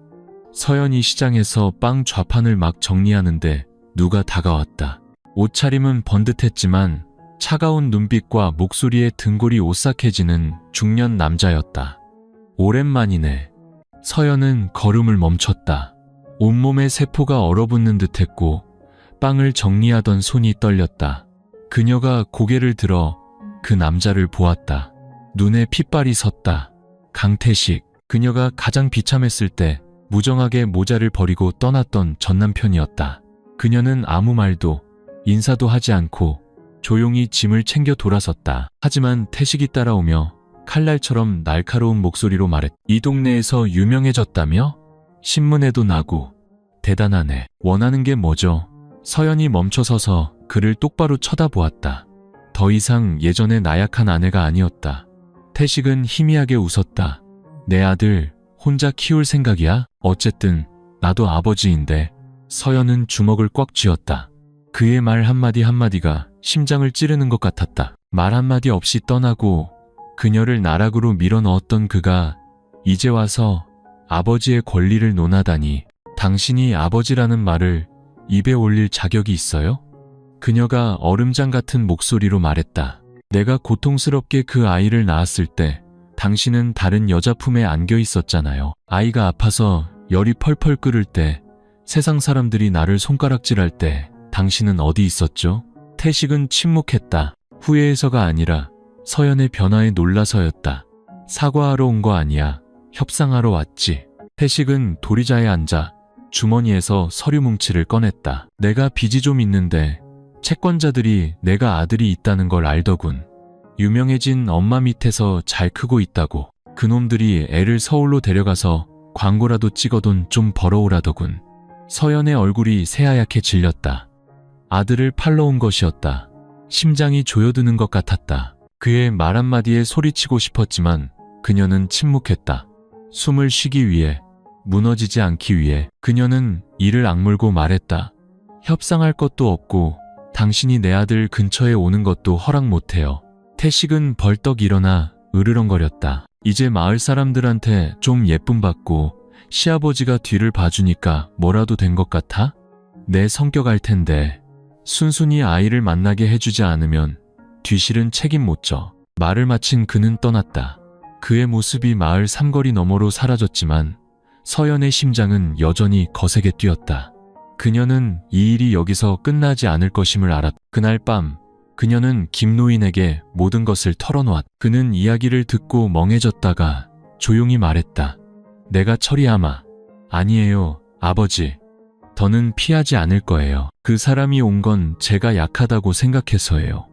서연이 시장에서 빵 좌판을 막 정리하는데 누가 다가왔다. 옷차림은 번듯했지만 차가운 눈빛과 목소리에 등골이 오싹해지는 중년 남자였다. 오랜만이네. 서연은 걸음을 멈췄다. 온몸에 세포가 얼어붙는 듯했고 빵을 정리하던 손이 떨렸다. 그녀가 고개를 들어 그 남자를 보았다. 눈에 핏발이 섰다. 강태식. 그녀가 가장 비참했을 때 무정하게 모자를 버리고 떠났던 전남편이었다. 그녀는 아무 말도 인사도 하지 않고 조용히 짐을 챙겨 돌아섰다. 하지만 태식이 따라오며 칼날처럼 날카로운 목소리로 말했다. 이 동네에서 유명해졌다며? 신문에도 나고. 대단하네. 원하는 게 뭐죠? 서연이 멈춰서서 그를 똑바로 쳐다보았다. 더 이상 예전의 나약한 아내가 아니었다. 태식은 희미하게 웃었다. 내 아들 혼자 키울 생각이야? 어쨌든 나도 아버지인데. 서연은 주먹을 꽉 쥐었다. 그의 말 한마디 한마디가 심장을 찌르는 것 같았다. 말 한마디 없이 떠나고 그녀를 나락으로 밀어넣었던 그가 이제 와서 아버지의 권리를 논하다니. 당신이 아버지라는 말을 입에 올릴 자격이 있어요? 그녀가 얼음장 같은 목소리로 말했다. 내가 고통스럽게 그 아이를 낳았을 때 당신은 다른 여자 품에 안겨 있었잖아요. 아이가 아파서 열이 펄펄 끓을 때, 세상 사람들이 나를 손가락질할 때 당신은 어디 있었죠? 태식은 침묵했다. 후회해서가 아니라 서연의 변화에 놀라서였다. 사과하러 온 거 아니야. 협상하러 왔지. 태식은 도리자에 앉아 주머니에서 서류 뭉치를 꺼냈다. 내가 빚이 좀 있는데 채권자들이 내가 아들이 있다는 걸 알더군. 유명해진 엄마 밑에서 잘 크고 있다고. 그놈들이 애를 서울로 데려가서 광고라도 찍어돈 좀 벌어오라더군. 서연의 얼굴이 새하얗게 질렸다. 아들을 팔러 온 것이었다. 심장이 조여드는 것 같았다. 그의 말 한마디에 소리치고 싶었지만 그녀는 침묵했다. 숨을 쉬기 위해, 무너지지 않기 위해. 그녀는 이를 악물고 말했다. 협상할 것도 없고 당신이 내 아들 근처에 오는 것도 허락 못해요. 태식은 벌떡 일어나 으르렁거렸다. 이제 마을 사람들한테 좀 예쁨 받고 시아버지가 뒤를 봐주니까 뭐라도 된 것 같아? 내 성격 알 텐데. 순순히 아이를 만나게 해주지 않으면 뒤실은 책임 못 져. 말을 마친 그는 떠났다. 그의 모습이 마을 삼거리 너머로 사라졌지만 서연의 심장은 여전히 거세게 뛰었다. 그녀는 이 일이 여기서 끝나지 않을 것임을 알았다. 그날 밤 그녀는 김노인에게 모든 것을 털어놓았다. 그는 이야기를 듣고 멍해졌다가 조용히 말했다. 내가 처리하마. 아니에요, 아버지. 더는 피하지 않을 거예요. 그 사람이 온 건 제가 약하다고 생각해서예요.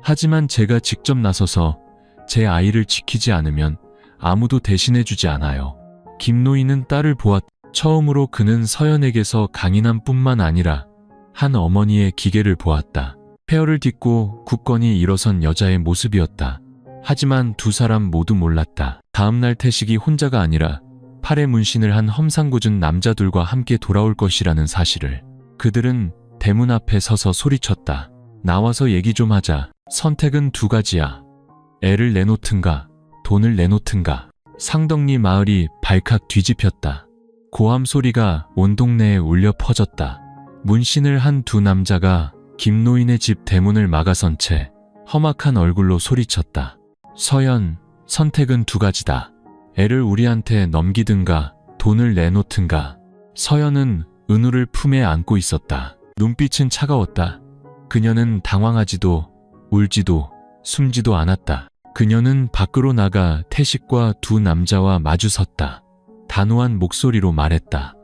하지만 제가 직접 나서서 제 아이를 지키지 않으면 아무도 대신해주지 않아요. 김노인은 딸을 보았다. 처음으로 그는 서연에게서 강인함뿐만 아니라 한 어머니의 기계를 보았다. 폐허를 딛고 굳건히 일어선 여자의 모습이었다. 하지만 두 사람 모두 몰랐다. 다음날 태식이 혼자가 아니라 팔에 문신을 한 험상궂은 남자들과 함께 돌아올 것이라는 사실을 그들은 대문 앞에 서서 소리쳤다. 나와서 얘기 좀 하자. 선택은 두 가지야. 애를 내놓든가 돈을 내놓든가. 상덕리 마을이 발칵 뒤집혔다. 고함 소리가 온 동네에 울려 퍼졌다. 문신을 한 두 남자가 김노인의 집 대문을 막아선 채 험악한 얼굴로 소리쳤다. 서연, 선택은 두 가지다. 애를 우리한테 넘기든가 돈을 내놓든가. 서연은 은우를 품에 안고 있었다. 눈빛은 차가웠다. 그녀는 당황하지도 울지도 숨지도 않았다. 그녀는 밖으로 나가 태식과 두 남자와 마주섰다. 단호한 목소리로 말했다.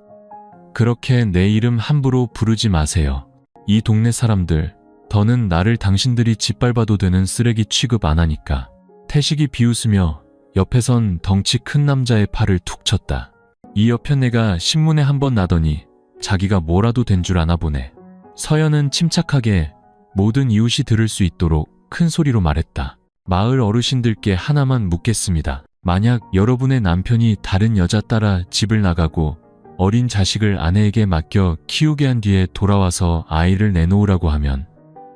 그렇게 내 이름 함부로 부르지 마세요. 이 동네 사람들, 더는 나를 당신들이 짓밟아도 되는 쓰레기 취급 안 하니까. 태식이 비웃으며 옆에선 덩치 큰 남자의 팔을 툭 쳤다. 이 옆에 내가 신문에 한번 나더니 자기가 뭐라도 된 줄 아나 보네. 서연은 침착하게 모든 이웃이 들을 수 있도록 큰 소리로 말했다. 마을 어르신들께 하나만 묻겠습니다. 만약 여러분의 남편이 다른 여자 따라 집을 나가고 어린 자식을 아내에게 맡겨 키우게 한 뒤에 돌아와서 아이를 내놓으라고 하면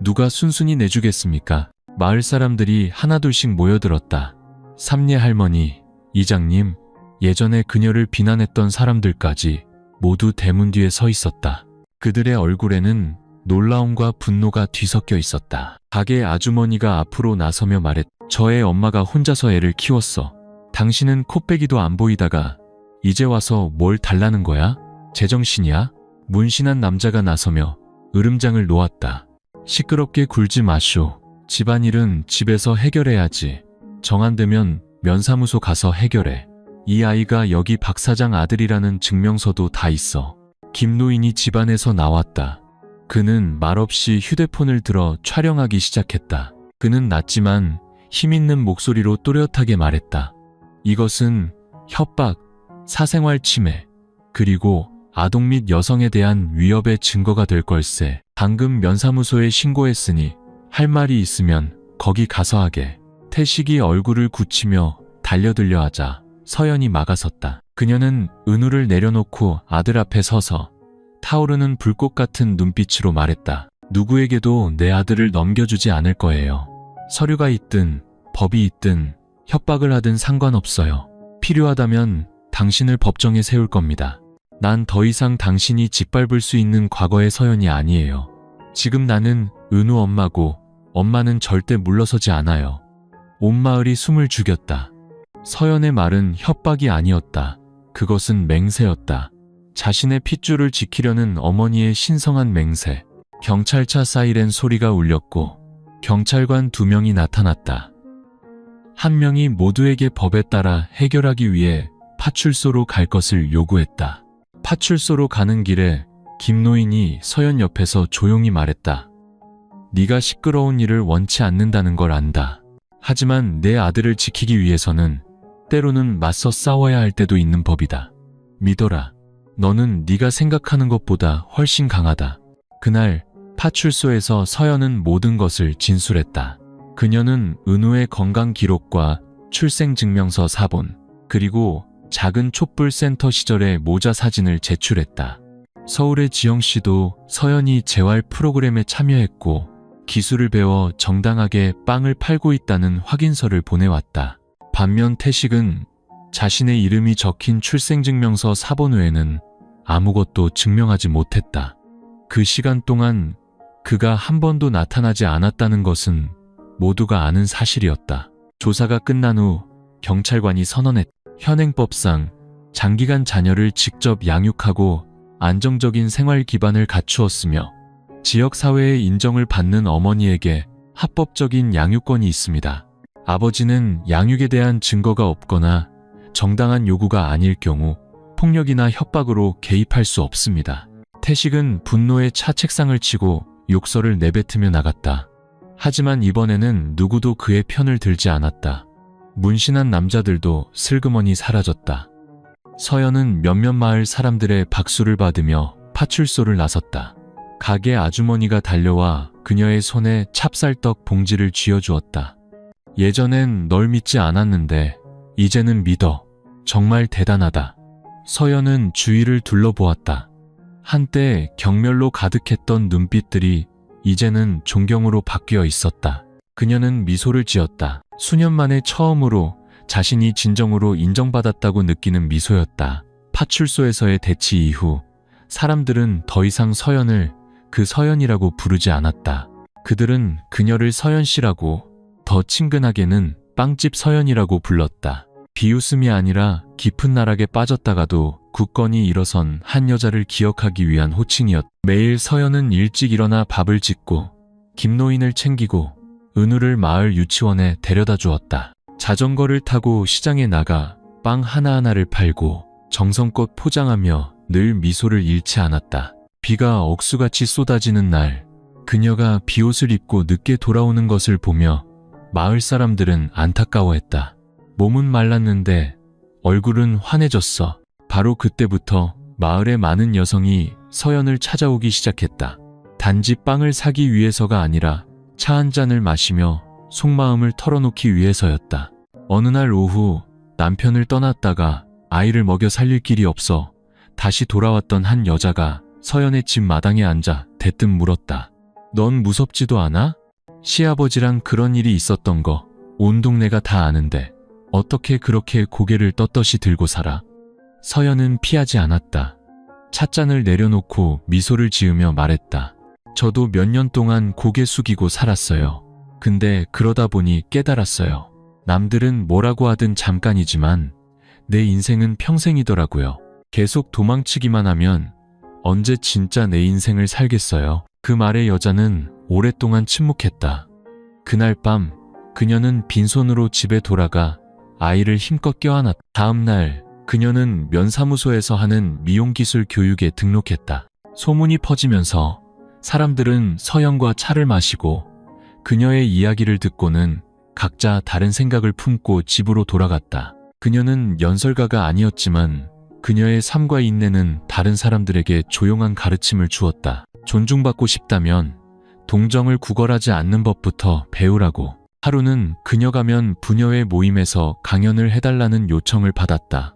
누가 순순히 내주겠습니까? 마을 사람들이 하나둘씩 모여들었다. 삼례 할머니, 이장님, 예전에 그녀를 비난했던 사람들까지 모두 대문 뒤에 서 있었다. 그들의 얼굴에는 놀라움과 분노가 뒤섞여 있었다. 가게 아주머니가 앞으로 나서며 말했다. 저의 엄마가 혼자서 애를 키웠어. 당신은 코빼기도 안 보이다가 이제 와서 뭘 달라는 거야? 제정신이야? 문신한 남자가 나서며 으름장을 놓았다. 시끄럽게 굴지 마쇼. 집안일은 집에서 해결해야지. 정 안 되면 면사무소 가서 해결해. 이 아이가 여기 박 사장 아들이라는 증명서도 다 있어. 김노인이 집안에서 나왔다. 그는 말없이 휴대폰을 들어 촬영하기 시작했다. 그는 낮지만 힘있는 목소리로 또렷하게 말했다. 이것은 협박, 사생활 침해, 그리고 아동 및 여성에 대한 위협의 증거가 될 걸세. 방금 면사무소에 신고했으니 할 말이 있으면 거기 가서 하게. 태식이 얼굴을 굳히며 달려들려 하자 서연이 막아섰다. 그녀는 은우를 내려놓고 아들 앞에 서서 타오르는 불꽃 같은 눈빛으로 말했다. 누구에게도 내 아들을 넘겨주지 않을 거예요. 서류가 있든 법이 있든 협박을 하든 상관없어요. 필요하다면 당신을 법정에 세울 겁니다. 난 더 이상 당신이 짓밟을 수 있는 과거의 서연이 아니에요. 지금 나는 은우 엄마고 엄마는 절대 물러서지 않아요. 온 마을이 숨을 죽였다. 서연의 말은 협박이 아니었다. 그것은 맹세였다. 자신의 핏줄을 지키려는 어머니의 신성한 맹세. 경찰차 사이렌 소리가 울렸고 경찰관 2명이 나타났다. 한 명이 모두에게 법에 따라 해결하기 위해 파출소로 갈 것을 요구했다. 파출소로 가는 길에 김노인이 서연 옆에서 조용히 말했다. 네가 시끄러운 일을 원치 않는다는 걸 안다. 하지만 내 아들을 지키기 위해서는 때로는 맞서 싸워야 할 때도 있는 법이다. 믿어라. 너는 네가 생각하는 것보다 훨씬 강하다. 그날 파출소에서 서연은 모든 것을 진술했다. 그녀는 은우의 건강 기록과 출생증명서 사본, 그리고 작은 촛불센터 시절의 모자 사진을 제출했다. 서울의 지영씨도 서연이 재활 프로그램에 참여했고 기술을 배워 정당하게 빵을 팔고 있다는 확인서를 보내왔다. 반면 태식은 자신의 이름이 적힌 출생증명서 사본 외에는 아무것도 증명하지 못했다. 그 시간 동안 그가 한 번도 나타나지 않았다는 것은 모두가 아는 사실이었다. 조사가 끝난 후 경찰관이 선언했다. 현행법상 장기간 자녀를 직접 양육하고 안정적인 생활 기반을 갖추었으며 지역사회의 인정을 받는 어머니에게 합법적인 양육권이 있습니다. 아버지는 양육에 대한 증거가 없거나 정당한 요구가 아닐 경우 폭력이나 협박으로 개입할 수 없습니다. 태식은 분노에 차 책상을 치고 욕설을 내뱉으며 나갔다. 하지만 이번에는 누구도 그의 편을 들지 않았다. 문신한 남자들도 슬그머니 사라졌다. 서연은 몇몇 마을 사람들의 박수를 받으며 파출소를 나섰다. 가게 아주머니가 달려와 그녀의 손에 찹쌀떡 봉지를 쥐어주었다. 예전엔 널 믿지 않았는데 이제는 믿어. 정말 대단하다. 서연은 주위를 둘러보았다. 한때 경멸로 가득했던 눈빛들이 이제는 존경으로 바뀌어 있었다. 그녀는 미소를 지었다. 수년 만에 처음으로 자신이 진정으로 인정받았다고 느끼는 미소였다. 파출소에서의 대치 이후 사람들은 더 이상 서연을 그 서연이라고 부르지 않았다. 그들은 그녀를 서연씨라고, 더 친근하게는 빵집 서연이라고 불렀다. 비웃음이 아니라 깊은 나락에 빠졌다가도 굳건히 일어선 한 여자를 기억하기 위한 호칭이었다. 매일 서연은 일찍 일어나 밥을 짓고 김노인을 챙기고 은우를 마을 유치원에 데려다 주었다. 자전거를 타고 시장에 나가 빵 하나하나를 팔고 정성껏 포장하며 늘 미소를 잃지 않았다. 비가 억수같이 쏟아지는 날, 그녀가 비옷을 입고 늦게 돌아오는 것을 보며 마을 사람들은 안타까워했다. 몸은 말랐는데 얼굴은 환해졌어. 바로 그때부터 마을의 많은 여성이 서연을 찾아오기 시작했다. 단지 빵을 사기 위해서가 아니라 차 한 잔을 마시며 속마음을 털어놓기 위해서였다. 어느 날 오후 남편을 떠났다가 아이를 먹여 살릴 길이 없어 다시 돌아왔던 한 여자가 서연의 집 마당에 앉아 대뜸 물었다. 넌 무섭지도 않아? 시아버지랑 그런 일이 있었던 거 온 동네가 다 아는데 어떻게 그렇게 고개를 떳떳이 들고 살아? 서연은 피하지 않았다. 찻잔을 내려놓고 미소를 지으며 말했다. 저도 몇 년 동안 고개 숙이고 살았어요. 근데 그러다 보니 깨달았어요. 남들은 뭐라고 하든 잠깐이지만 내 인생은 평생이더라고요. 계속 도망치기만 하면 언제 진짜 내 인생을 살겠어요? 그 말에 여자는 오랫동안 침묵했다. 그날 밤 그녀는 빈손으로 집에 돌아가 아이를 힘껏 껴안았다. 다음 날 그녀는 면사무소에서 하는 미용기술 교육에 등록했다. 소문이 퍼지면서 사람들은 서연과 차를 마시고 그녀의 이야기를 듣고는 각자 다른 생각을 품고 집으로 돌아갔다. 그녀는 연설가가 아니었지만 그녀의 삶과 인내는 다른 사람들에게 조용한 가르침을 주었다. 존중받고 싶다면 동정을 구걸하지 않는 법부터 배우라고. 하루는 그녀가 면 부녀회 모임에서 강연을 해달라는 요청을 받았다.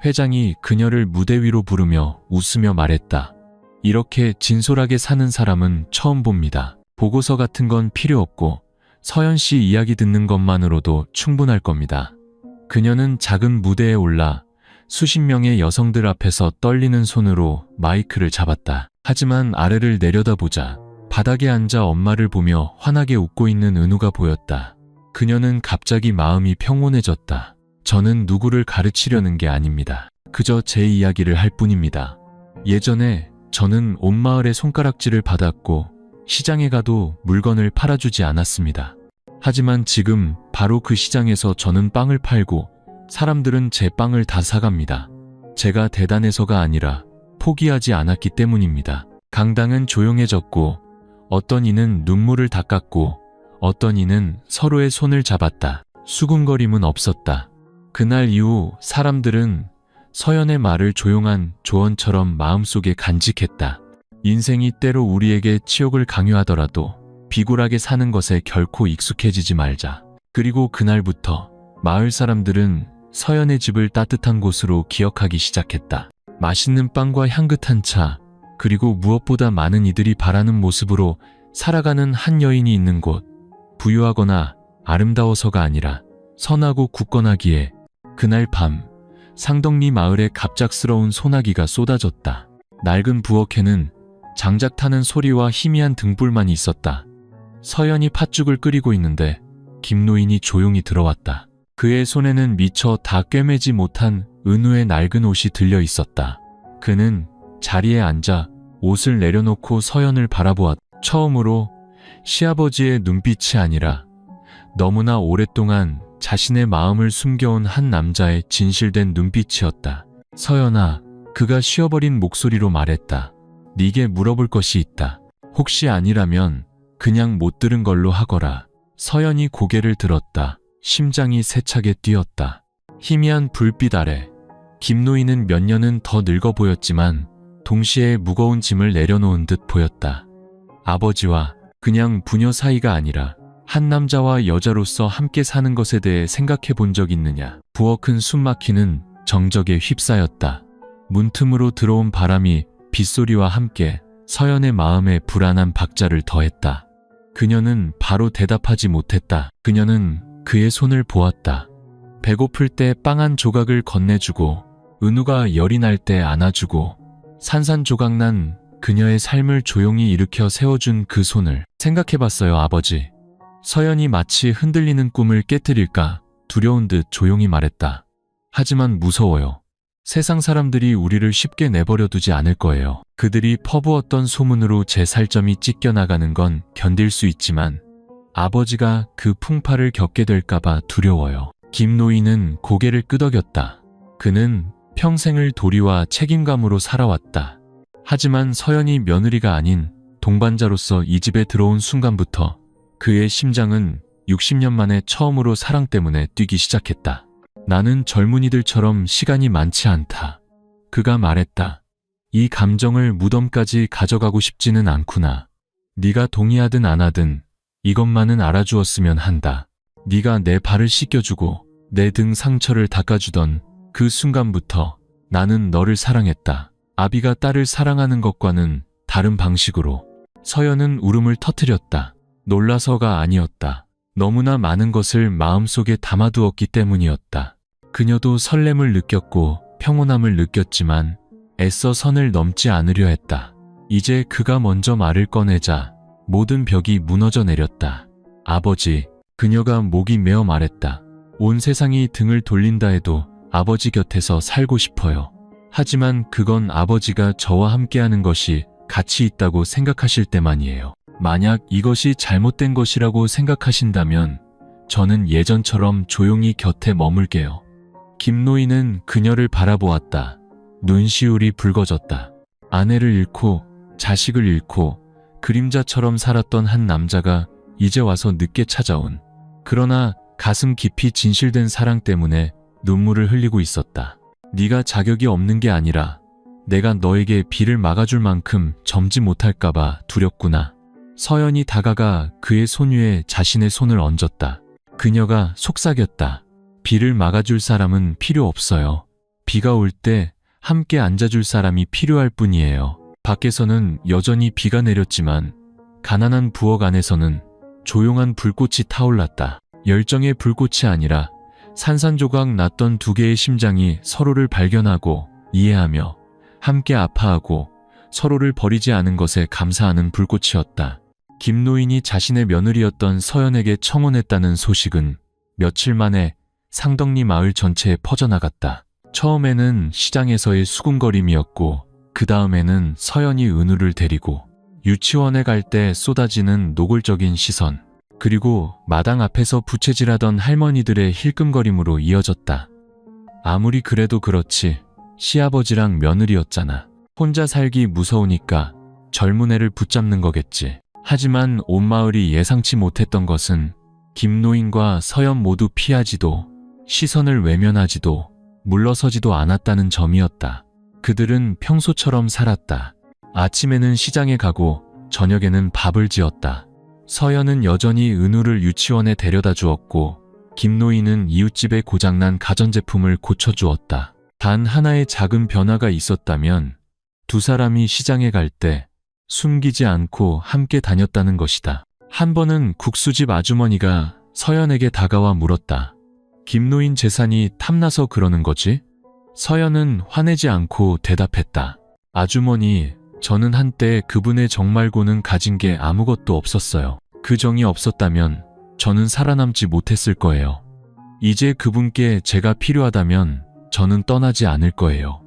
회장이 그녀를 무대 위로 부르며 웃으며 말했다. 이렇게 진솔하게 사는 사람은 처음 봅니다. 보고서 같은 건 필요 없고 서연 씨 이야기 듣는 것만으로도 충분할 겁니다. 그녀는 작은 무대에 올라 수십 명의 여성들 앞에서 떨리는 손으로 마이크를 잡았다. 하지만 아래를 내려다보자 바닥에 앉아 엄마를 보며 환하게 웃고 있는 은우가 보였다. 그녀는 갑자기 마음이 평온해졌다. 저는 누구를 가르치려는 게 아닙니다. 그저 제 이야기를 할 뿐입니다. 예전에 저는 온 마을의 손가락질을 받았고 시장에 가도 물건을 팔아주지 않았습니다. 하지만 지금 바로 그 시장에서 저는 빵을 팔고 사람들은 제 빵을 다 사갑니다. 제가 대단해서가 아니라 포기하지 않았기 때문입니다. 강당은 조용해졌고 어떤 이는 눈물을 닦았고 어떤 이는 서로의 손을 잡았다. 수군거림은 없었다. 그날 이후 사람들은 서연의 말을 조용한 조언처럼 마음속에 간직했다. 인생이 때로 우리에게 치욕을 강요하더라도 비굴하게 사는 것에 결코 익숙해지지 말자. 그리고 그날부터 마을 사람들은 서연의 집을 따뜻한 곳으로 기억하기 시작했다. 맛있는 빵과 향긋한 차, 그리고 무엇보다 많은 이들이 바라는 모습으로 살아가는 한 여인이 있는 곳. 부유하거나 아름다워서가 아니라 선하고 굳건하기에. 그날 밤 상덕리 마을에 갑작스러운 소나기가 쏟아졌다. 낡은 부엌에는 장작 타는 소리와 희미한 등불만 있었다. 서연이 팥죽을 끓이고 있는데 김노인이 조용히 들어왔다. 그의 손에는 미처 다 꿰매지 못한 은우의 낡은 옷이 들려 있었다. 그는 자리에 앉아 옷을 내려놓고 서연을 바라보았다. 처음으로 시아버지의 눈빛이 아니라 너무나 오랫동안 자신의 마음을 숨겨온 한 남자의 진실된 눈빛이었다. 서연아, 그가 쉬어버린 목소리로 말했다. 네게 물어볼 것이 있다. 혹시 아니라면 그냥 못 들은 걸로 하거라. 서연이 고개를 들었다. 심장이 세차게 뛰었다. 희미한 불빛 아래 김노인은 몇 년은 더 늙어 보였지만 동시에 무거운 짐을 내려놓은 듯 보였다. 아버지와 그냥 부녀 사이가 아니라 한 남자와 여자로서 함께 사는 것에 대해 생각해 본 적 있느냐? 부엌은 숨막히는 정적에 휩싸였다. 문틈으로 들어온 바람이 빗소리와 함께 서연의 마음에 불안한 박자를 더했다. 그녀는 바로 대답하지 못했다. 그녀는 그의 손을 보았다. 배고플 때 빵 한 조각을 건네주고 은우가 열이 날 때 안아주고 산산조각난 그녀의 삶을 조용히 일으켜 세워준 그 손을 생각해봤어요, 아버지. 서연이 마치 흔들리는 꿈을 깨뜨릴까 두려운 듯 조용히 말했다. 하지만 무서워요. 세상 사람들이 우리를 쉽게 내버려 두지 않을 거예요. 그들이 퍼부었던 소문으로 제 살점이 찢겨나가는 건 견딜 수 있지만 아버지가 그 풍파를 겪게 될까봐 두려워요. 김노인은 고개를 끄덕였다. 그는 평생을 도리와 책임감으로 살아왔다. 하지만 서연이 며느리가 아닌 동반자로서 이 집에 들어온 순간부터 그의 심장은 60년 만에 처음으로 사랑 때문에 뛰기 시작했다. 나는 젊은이들처럼 시간이 많지 않다. 그가 말했다. 이 감정을 무덤까지 가져가고 싶지는 않구나. 네가 동의하든 안 하든 이것만은 알아주었으면 한다. 네가 내 발을 씻겨주고 내 등 상처를 닦아주던 그 순간부터 나는 너를 사랑했다. 아비가 딸을 사랑하는 것과는 다른 방식으로. 서연은 울음을 터뜨렸다. 놀라서가 아니었다. 너무나 많은 것을 마음속에 담아두었기 때문이었다. 그녀도 설렘을 느꼈고 평온함을 느꼈지만 애써 선을 넘지 않으려 했다. 이제 그가 먼저 말을 꺼내자 모든 벽이 무너져 내렸다. 아버지, 그녀가 목이 메어 말했다. 온 세상이 등을 돌린다 해도 아버지 곁에서 살고 싶어요. 하지만 그건 아버지가 저와 함께하는 것이 가치 있다고 생각하실 때만이에요. 만약 이것이 잘못된 것이라고 생각하신다면 저는 예전처럼 조용히 곁에 머물게요. 김노인은 그녀를 바라보았다. 눈시울이 붉어졌다. 아내를 잃고 자식을 잃고 그림자처럼 살았던 한 남자가 이제 와서 늦게 찾아온, 그러나 가슴 깊이 진실된 사랑 때문에 눈물을 흘리고 있었다. 네가 자격이 없는 게 아니라 내가 너에게 비를 막아줄 만큼 젊지 못할까봐 두렵구나. 서연이 다가가 그의 손 위에 자신의 손을 얹었다. 그녀가 속삭였다. 비를 막아줄 사람은 필요 없어요. 비가 올 때 함께 앉아줄 사람이 필요할 뿐이에요. 밖에서는 여전히 비가 내렸지만 가난한 부엌 안에서는 조용한 불꽃이 타올랐다. 열정의 불꽃이 아니라 산산조각 났던 두 개의 심장이 서로를 발견하고 이해하며 함께 아파하고 서로를 버리지 않은 것에 감사하는 불꽃이었다. 김노인이 자신의 며느리였던 서연에게 청혼했다는 소식은 며칠 만에 상덕리 마을 전체에 퍼져나갔다. 처음에는 시장에서의 수군거림이었고 그 다음에는 서연이 은우를 데리고 유치원에 갈 때 쏟아지는 노골적인 시선, 그리고 마당 앞에서 부채질하던 할머니들의 힐끔거림으로 이어졌다. 아무리 그래도 그렇지 시아버지랑 며느리였잖아. 혼자 살기 무서우니까 젊은 애를 붙잡는 거겠지. 하지만 온 마을이 예상치 못했던 것은 김노인과 서연 모두 피하지도 시선을 외면하지도 물러서지도 않았다는 점이었다. 그들은 평소처럼 살았다. 아침에는 시장에 가고 저녁에는 밥을 지었다. 서연은 여전히 은우를 유치원에 데려다 주었고 김노인은 이웃집에 고장난 가전제품을 고쳐주었다. 단 하나의 작은 변화가 있었다면 두 사람이 시장에 갈 때 숨기지 않고 함께 다녔다는 것이다. 한 번은 국수집 아주머니가 서연에게 다가와 물었다. 김노인 재산이 탐나서 그러는 거지? 서연은 화내지 않고 대답했다. 아주머니, 저는 한때 그분의 정 말고는 가진 게 아무것도 없었어요. 그 정이 없었다면 저는 살아남지 못했을 거예요. 이제 그분께 제가 필요하다면 저는 떠나지 않을 거예요.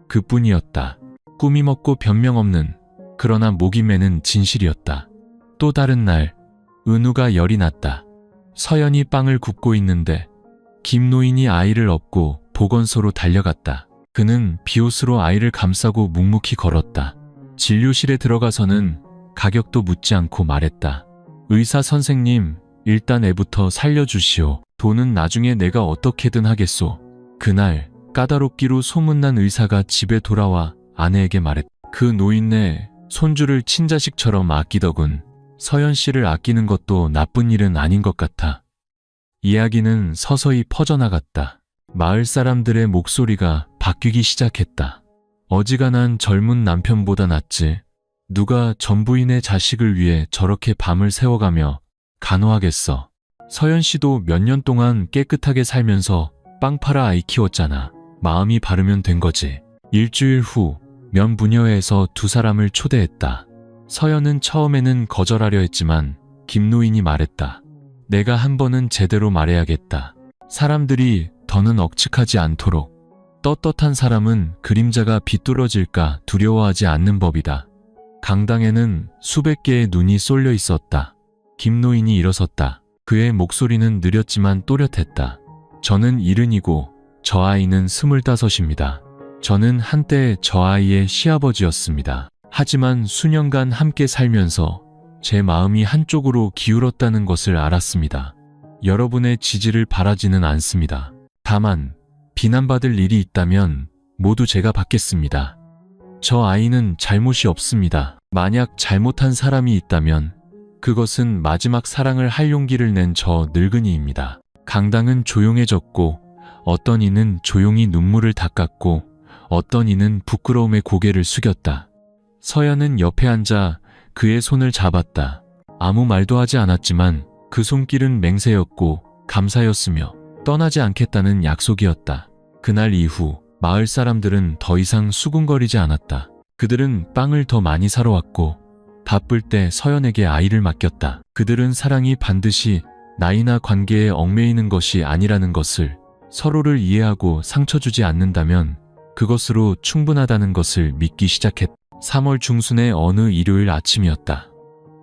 그뿐이었다. 꾸밈 없고 변명 없는, 그러나 목이 메는 진실이었다. 또 다른 날, 은우가 열이 났다. 서연이 빵을 굽고 있는데 김노인이 아이를 업고 보건소로 달려갔다. 그는 비옷으로 아이를 감싸고 묵묵히 걸었다. 진료실에 들어가서는 가격도 묻지 않고 말했다. 의사 선생님, 일단 애부터 살려주시오. 돈은 나중에 내가 어떻게든 하겠소. 그날 까다롭기로 소문난 의사가 집에 돌아와 아내에게 말했다. 그 노인네 손주를 친자식처럼 아끼더군. 서연 씨를 아끼는 것도 나쁜 일은 아닌 것 같아. 이야기는 서서히 퍼져나갔다. 마을 사람들의 목소리가 바뀌기 시작했다. 어지간한 젊은 남편보다 낫지. 누가 전부인의 자식을 위해 저렇게 밤을 새워가며 간호하겠어. 서연 씨도 몇 년 동안 깨끗하게 살면서 빵 팔아 아이 키웠잖아. 마음이 바르면 된 거지. 일주일 후 면 부녀회에서 두 사람을 초대했다. 서연은 처음에는 거절하려 했지만 김노인이 말했다. 내가 한 번은 제대로 말해야겠다. 사람들이 더는 억측하지 않도록. 떳떳한 사람은 그림자가 비뚤어질까 두려워하지 않는 법이다. 강당에는 수백 개의 눈이 쏠려 있었다. 김노인이 일어섰다. 그의 목소리는 느렸지만 또렷했다. 저는 70이고 저 아이는 25입니다. 저는 한때 저 아이의 시아버지였습니다. 하지만 수년간 함께 살면서 제 마음이 한쪽으로 기울었다는 것을 알았습니다. 여러분의 지지를 바라지는 않습니다. 다만 비난받을 일이 있다면 모두 제가 받겠습니다. 저 아이는 잘못이 없습니다. 만약 잘못한 사람이 있다면 그것은 마지막 사랑을 할 용기를 낸 저 늙은이입니다. 강당은 조용해졌고 어떤 이는 조용히 눈물을 닦았고 어떤 이는 부끄러움에 고개를 숙였다. 서연은 옆에 앉아 그의 손을 잡았다. 아무 말도 하지 않았지만 그 손길은 맹세였고 감사였으며 떠나지 않겠다는 약속이었다. 그날 이후 마을 사람들은 더 이상 수군거리지 않았다. 그들은 빵을 더 많이 사러 왔고 바쁠 때 서연에게 아이를 맡겼다. 그들은 사랑이 반드시 나이나 관계에 얽매이는 것이 아니라는 것을, 서로를 이해하고 상처 주지 않는다면 그것으로 충분하다는 것을 믿기 시작했다. 3월 중순의 어느 일요일 아침이었다.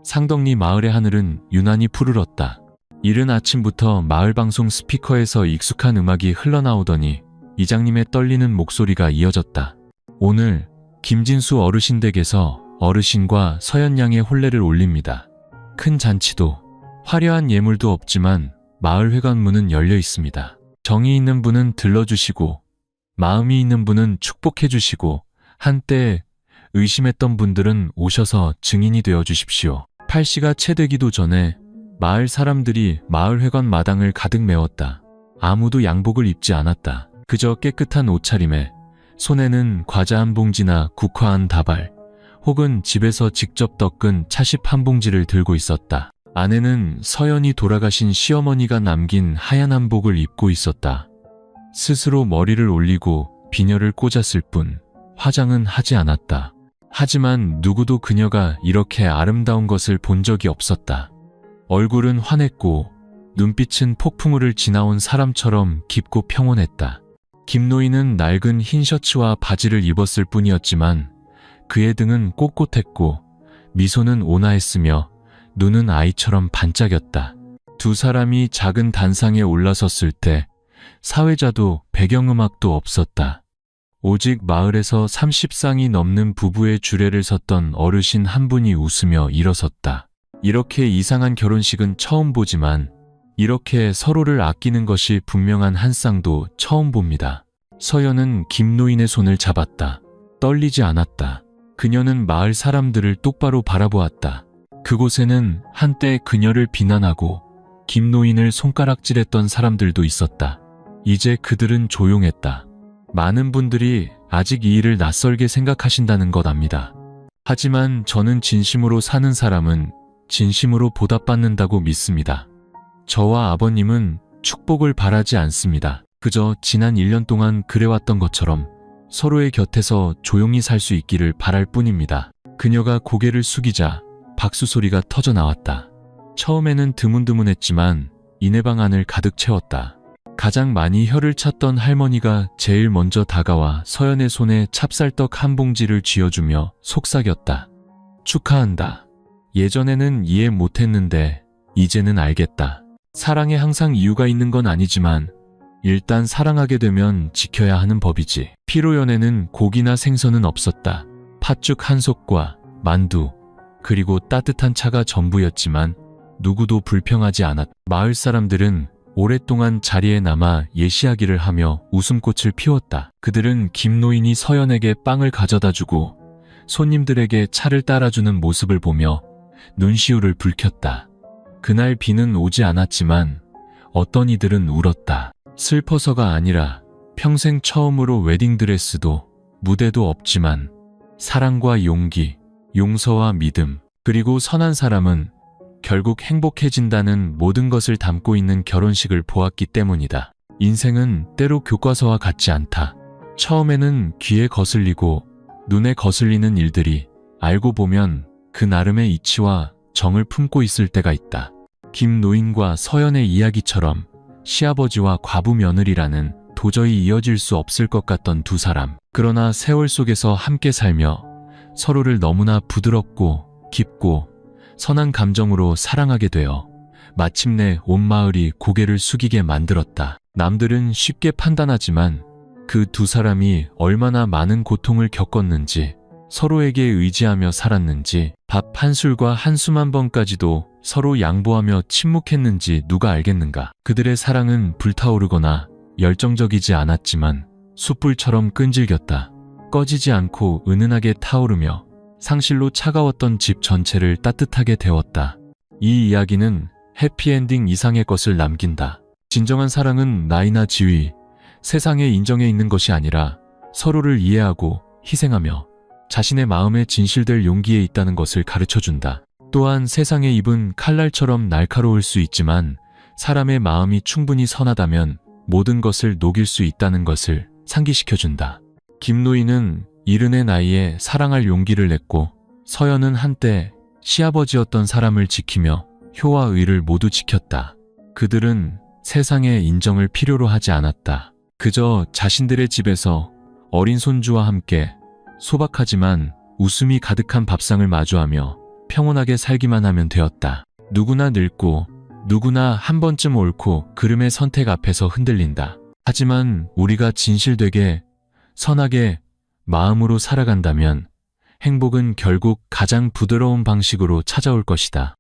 상덕리 마을의 하늘은 유난히 푸르렀다. 이른 아침부터 마을 방송 스피커에서 익숙한 음악이 흘러나오더니 이장님의 떨리는 목소리가 이어졌다. 오늘 김진수 어르신 댁에서 어르신과 서연 양의 혼례를 올립니다. 큰 잔치도 화려한 예물도 없지만 마을 회관문은 열려 있습니다. 정이 있는 분은 들러주시고 마음이 있는 분은 축복해 주시고 한때 의심했던 분들은 오셔서 증인이 되어 주십시오. 8시가 채 되기도 전에 마을 사람들이 마을 회관 마당을 가득 메웠다. 아무도 양복을 입지 않았다. 그저 깨끗한 옷차림에 손에는 과자 한 봉지나 국화 한 다발, 혹은 집에서 직접 닦은 차십 한 봉지를 들고 있었다. 아내는 서연이 돌아가신 시어머니가 남긴 하얀 한복을 입고 있었다. 스스로 머리를 올리고 비녀를 꽂았을 뿐 화장은 하지 않았다. 하지만 누구도 그녀가 이렇게 아름다운 것을 본 적이 없었다. 얼굴은 환했고 눈빛은 폭풍우를 지나온 사람처럼 깊고 평온했다. 김노인은 낡은 흰 셔츠와 바지를 입었을 뿐이었지만 그의 등은 꼿꼿했고 미소는 온화했으며 눈은 아이처럼 반짝였다. 두 사람이 작은 단상에 올라섰을 때 사회자도 배경음악도 없었다. 오직 마을에서 30쌍이 넘는 부부의 주례를 섰던 어르신 한 분이 웃으며 일어섰다. 이렇게 이상한 결혼식은 처음 보지만 이렇게 서로를 아끼는 것이 분명한 한 쌍도 처음 봅니다. 서연은 김노인의 손을 잡았다. 떨리지 않았다. 그녀는 마을 사람들을 똑바로 바라보았다. 그곳에는 한때 그녀를 비난하고 김노인을 손가락질했던 사람들도 있었다. 이제 그들은 조용했다. 많은 분들이 아직 이 일을 낯설게 생각하신다는 것 압니다. 하지만 저는 진심으로 사는 사람은 진심으로 보답받는다고 믿습니다. 저와 아버님은 축복을 바라지 않습니다. 그저 지난 1년 동안 그래왔던 것처럼 서로의 곁에서 조용히 살 수 있기를 바랄 뿐입니다. 그녀가 고개를 숙이자 박수 소리가 터져 나왔다. 처음에는 드문드문했지만 이내방 안을 가득 채웠다. 가장 많이 혀를 찼던 할머니가 제일 먼저 다가와 서연의 손에 찹쌀떡 한 봉지를 쥐어주며 속삭였다. 축하한다. 예전에는 이해 못했는데 이제는 알겠다. 사랑에 항상 이유가 있는 건 아니지만 일단 사랑하게 되면 지켜야 하는 법이지. 피로연에는 고기나 생선은 없었다. 팥죽 한 솥과 만두, 그리고 따뜻한 차가 전부였지만 누구도 불평하지 않았다. 마을 사람들은 오랫동안 자리에 남아 예시하기를 하며 웃음꽃을 피웠다. 그들은 김노인이 서연에게 빵을 가져다 주고 손님들에게 차를 따라주는 모습을 보며 눈시울을 붉혔다. 그날 비는 오지 않았지만 어떤 이들은 울었다. 슬퍼서가 아니라 평생 처음으로 웨딩드레스도 무대도 없지만 사랑과 용기, 용서와 믿음, 그리고 선한 사람은 결국 행복해진다는 모든 것을 담고 있는 결혼식을 보았기 때문이다. 인생은 때로 교과서와 같지 않다. 처음에는 귀에 거슬리고 눈에 거슬리는 일들이 알고 보면 그 나름의 이치와 정을 품고 있을 때가 있다. 김노인과 서연의 이야기처럼 시아버지와 과부 며느리라는 도저히 이어질 수 없을 것 같던 두 사람. 그러나 세월 속에서 함께 살며 서로를 너무나 부드럽고 깊고 선한 감정으로 사랑하게 되어 마침내 온 마을이 고개를 숙이게 만들었다. 남들은 쉽게 판단하지만 그 두 사람이 얼마나 많은 고통을 겪었는지, 서로에게 의지하며 살았는지, 밥 한 술과 한숨 한 번까지도 서로 양보하며 침묵했는지 누가 알겠는가. 그들의 사랑은 불타오르거나 열정적이지 않았지만 숯불처럼 끈질겼다. 꺼지지 않고 은은하게 타오르며 상실로 차가웠던 집 전체를 따뜻하게 데웠다. 이 이야기는 해피엔딩 이상의 것을 남긴다. 진정한 사랑은 나이나 지위, 세상에 인정해 있는 것이 아니라 서로를 이해하고 희생하며 자신의 마음에 진실될 용기에 있다는 것을 가르쳐준다. 또한 세상의 입은 칼날처럼 날카로울 수 있지만 사람의 마음이 충분히 선하다면 모든 것을 녹일 수 있다는 것을 상기시켜준다. 김노인은 이른의 나이에 사랑할 용기를 냈고, 서연은 한때 시아버지였던 사람을 지키며 효와 의를 모두 지켰다. 그들은 세상의 인정을 필요로 하지 않았다. 그저 자신들의 집에서 어린 손주와 함께 소박하지만 웃음이 가득한 밥상을 마주하며 평온하게 살기만 하면 되었다. 누구나 늙고 누구나 한 번쯤 옳고 그름의 선택 앞에서 흔들린다. 하지만 우리가 진실되게 선하게 마음으로 살아간다면 행복은 결국 가장 부드러운 방식으로 찾아올 것이다.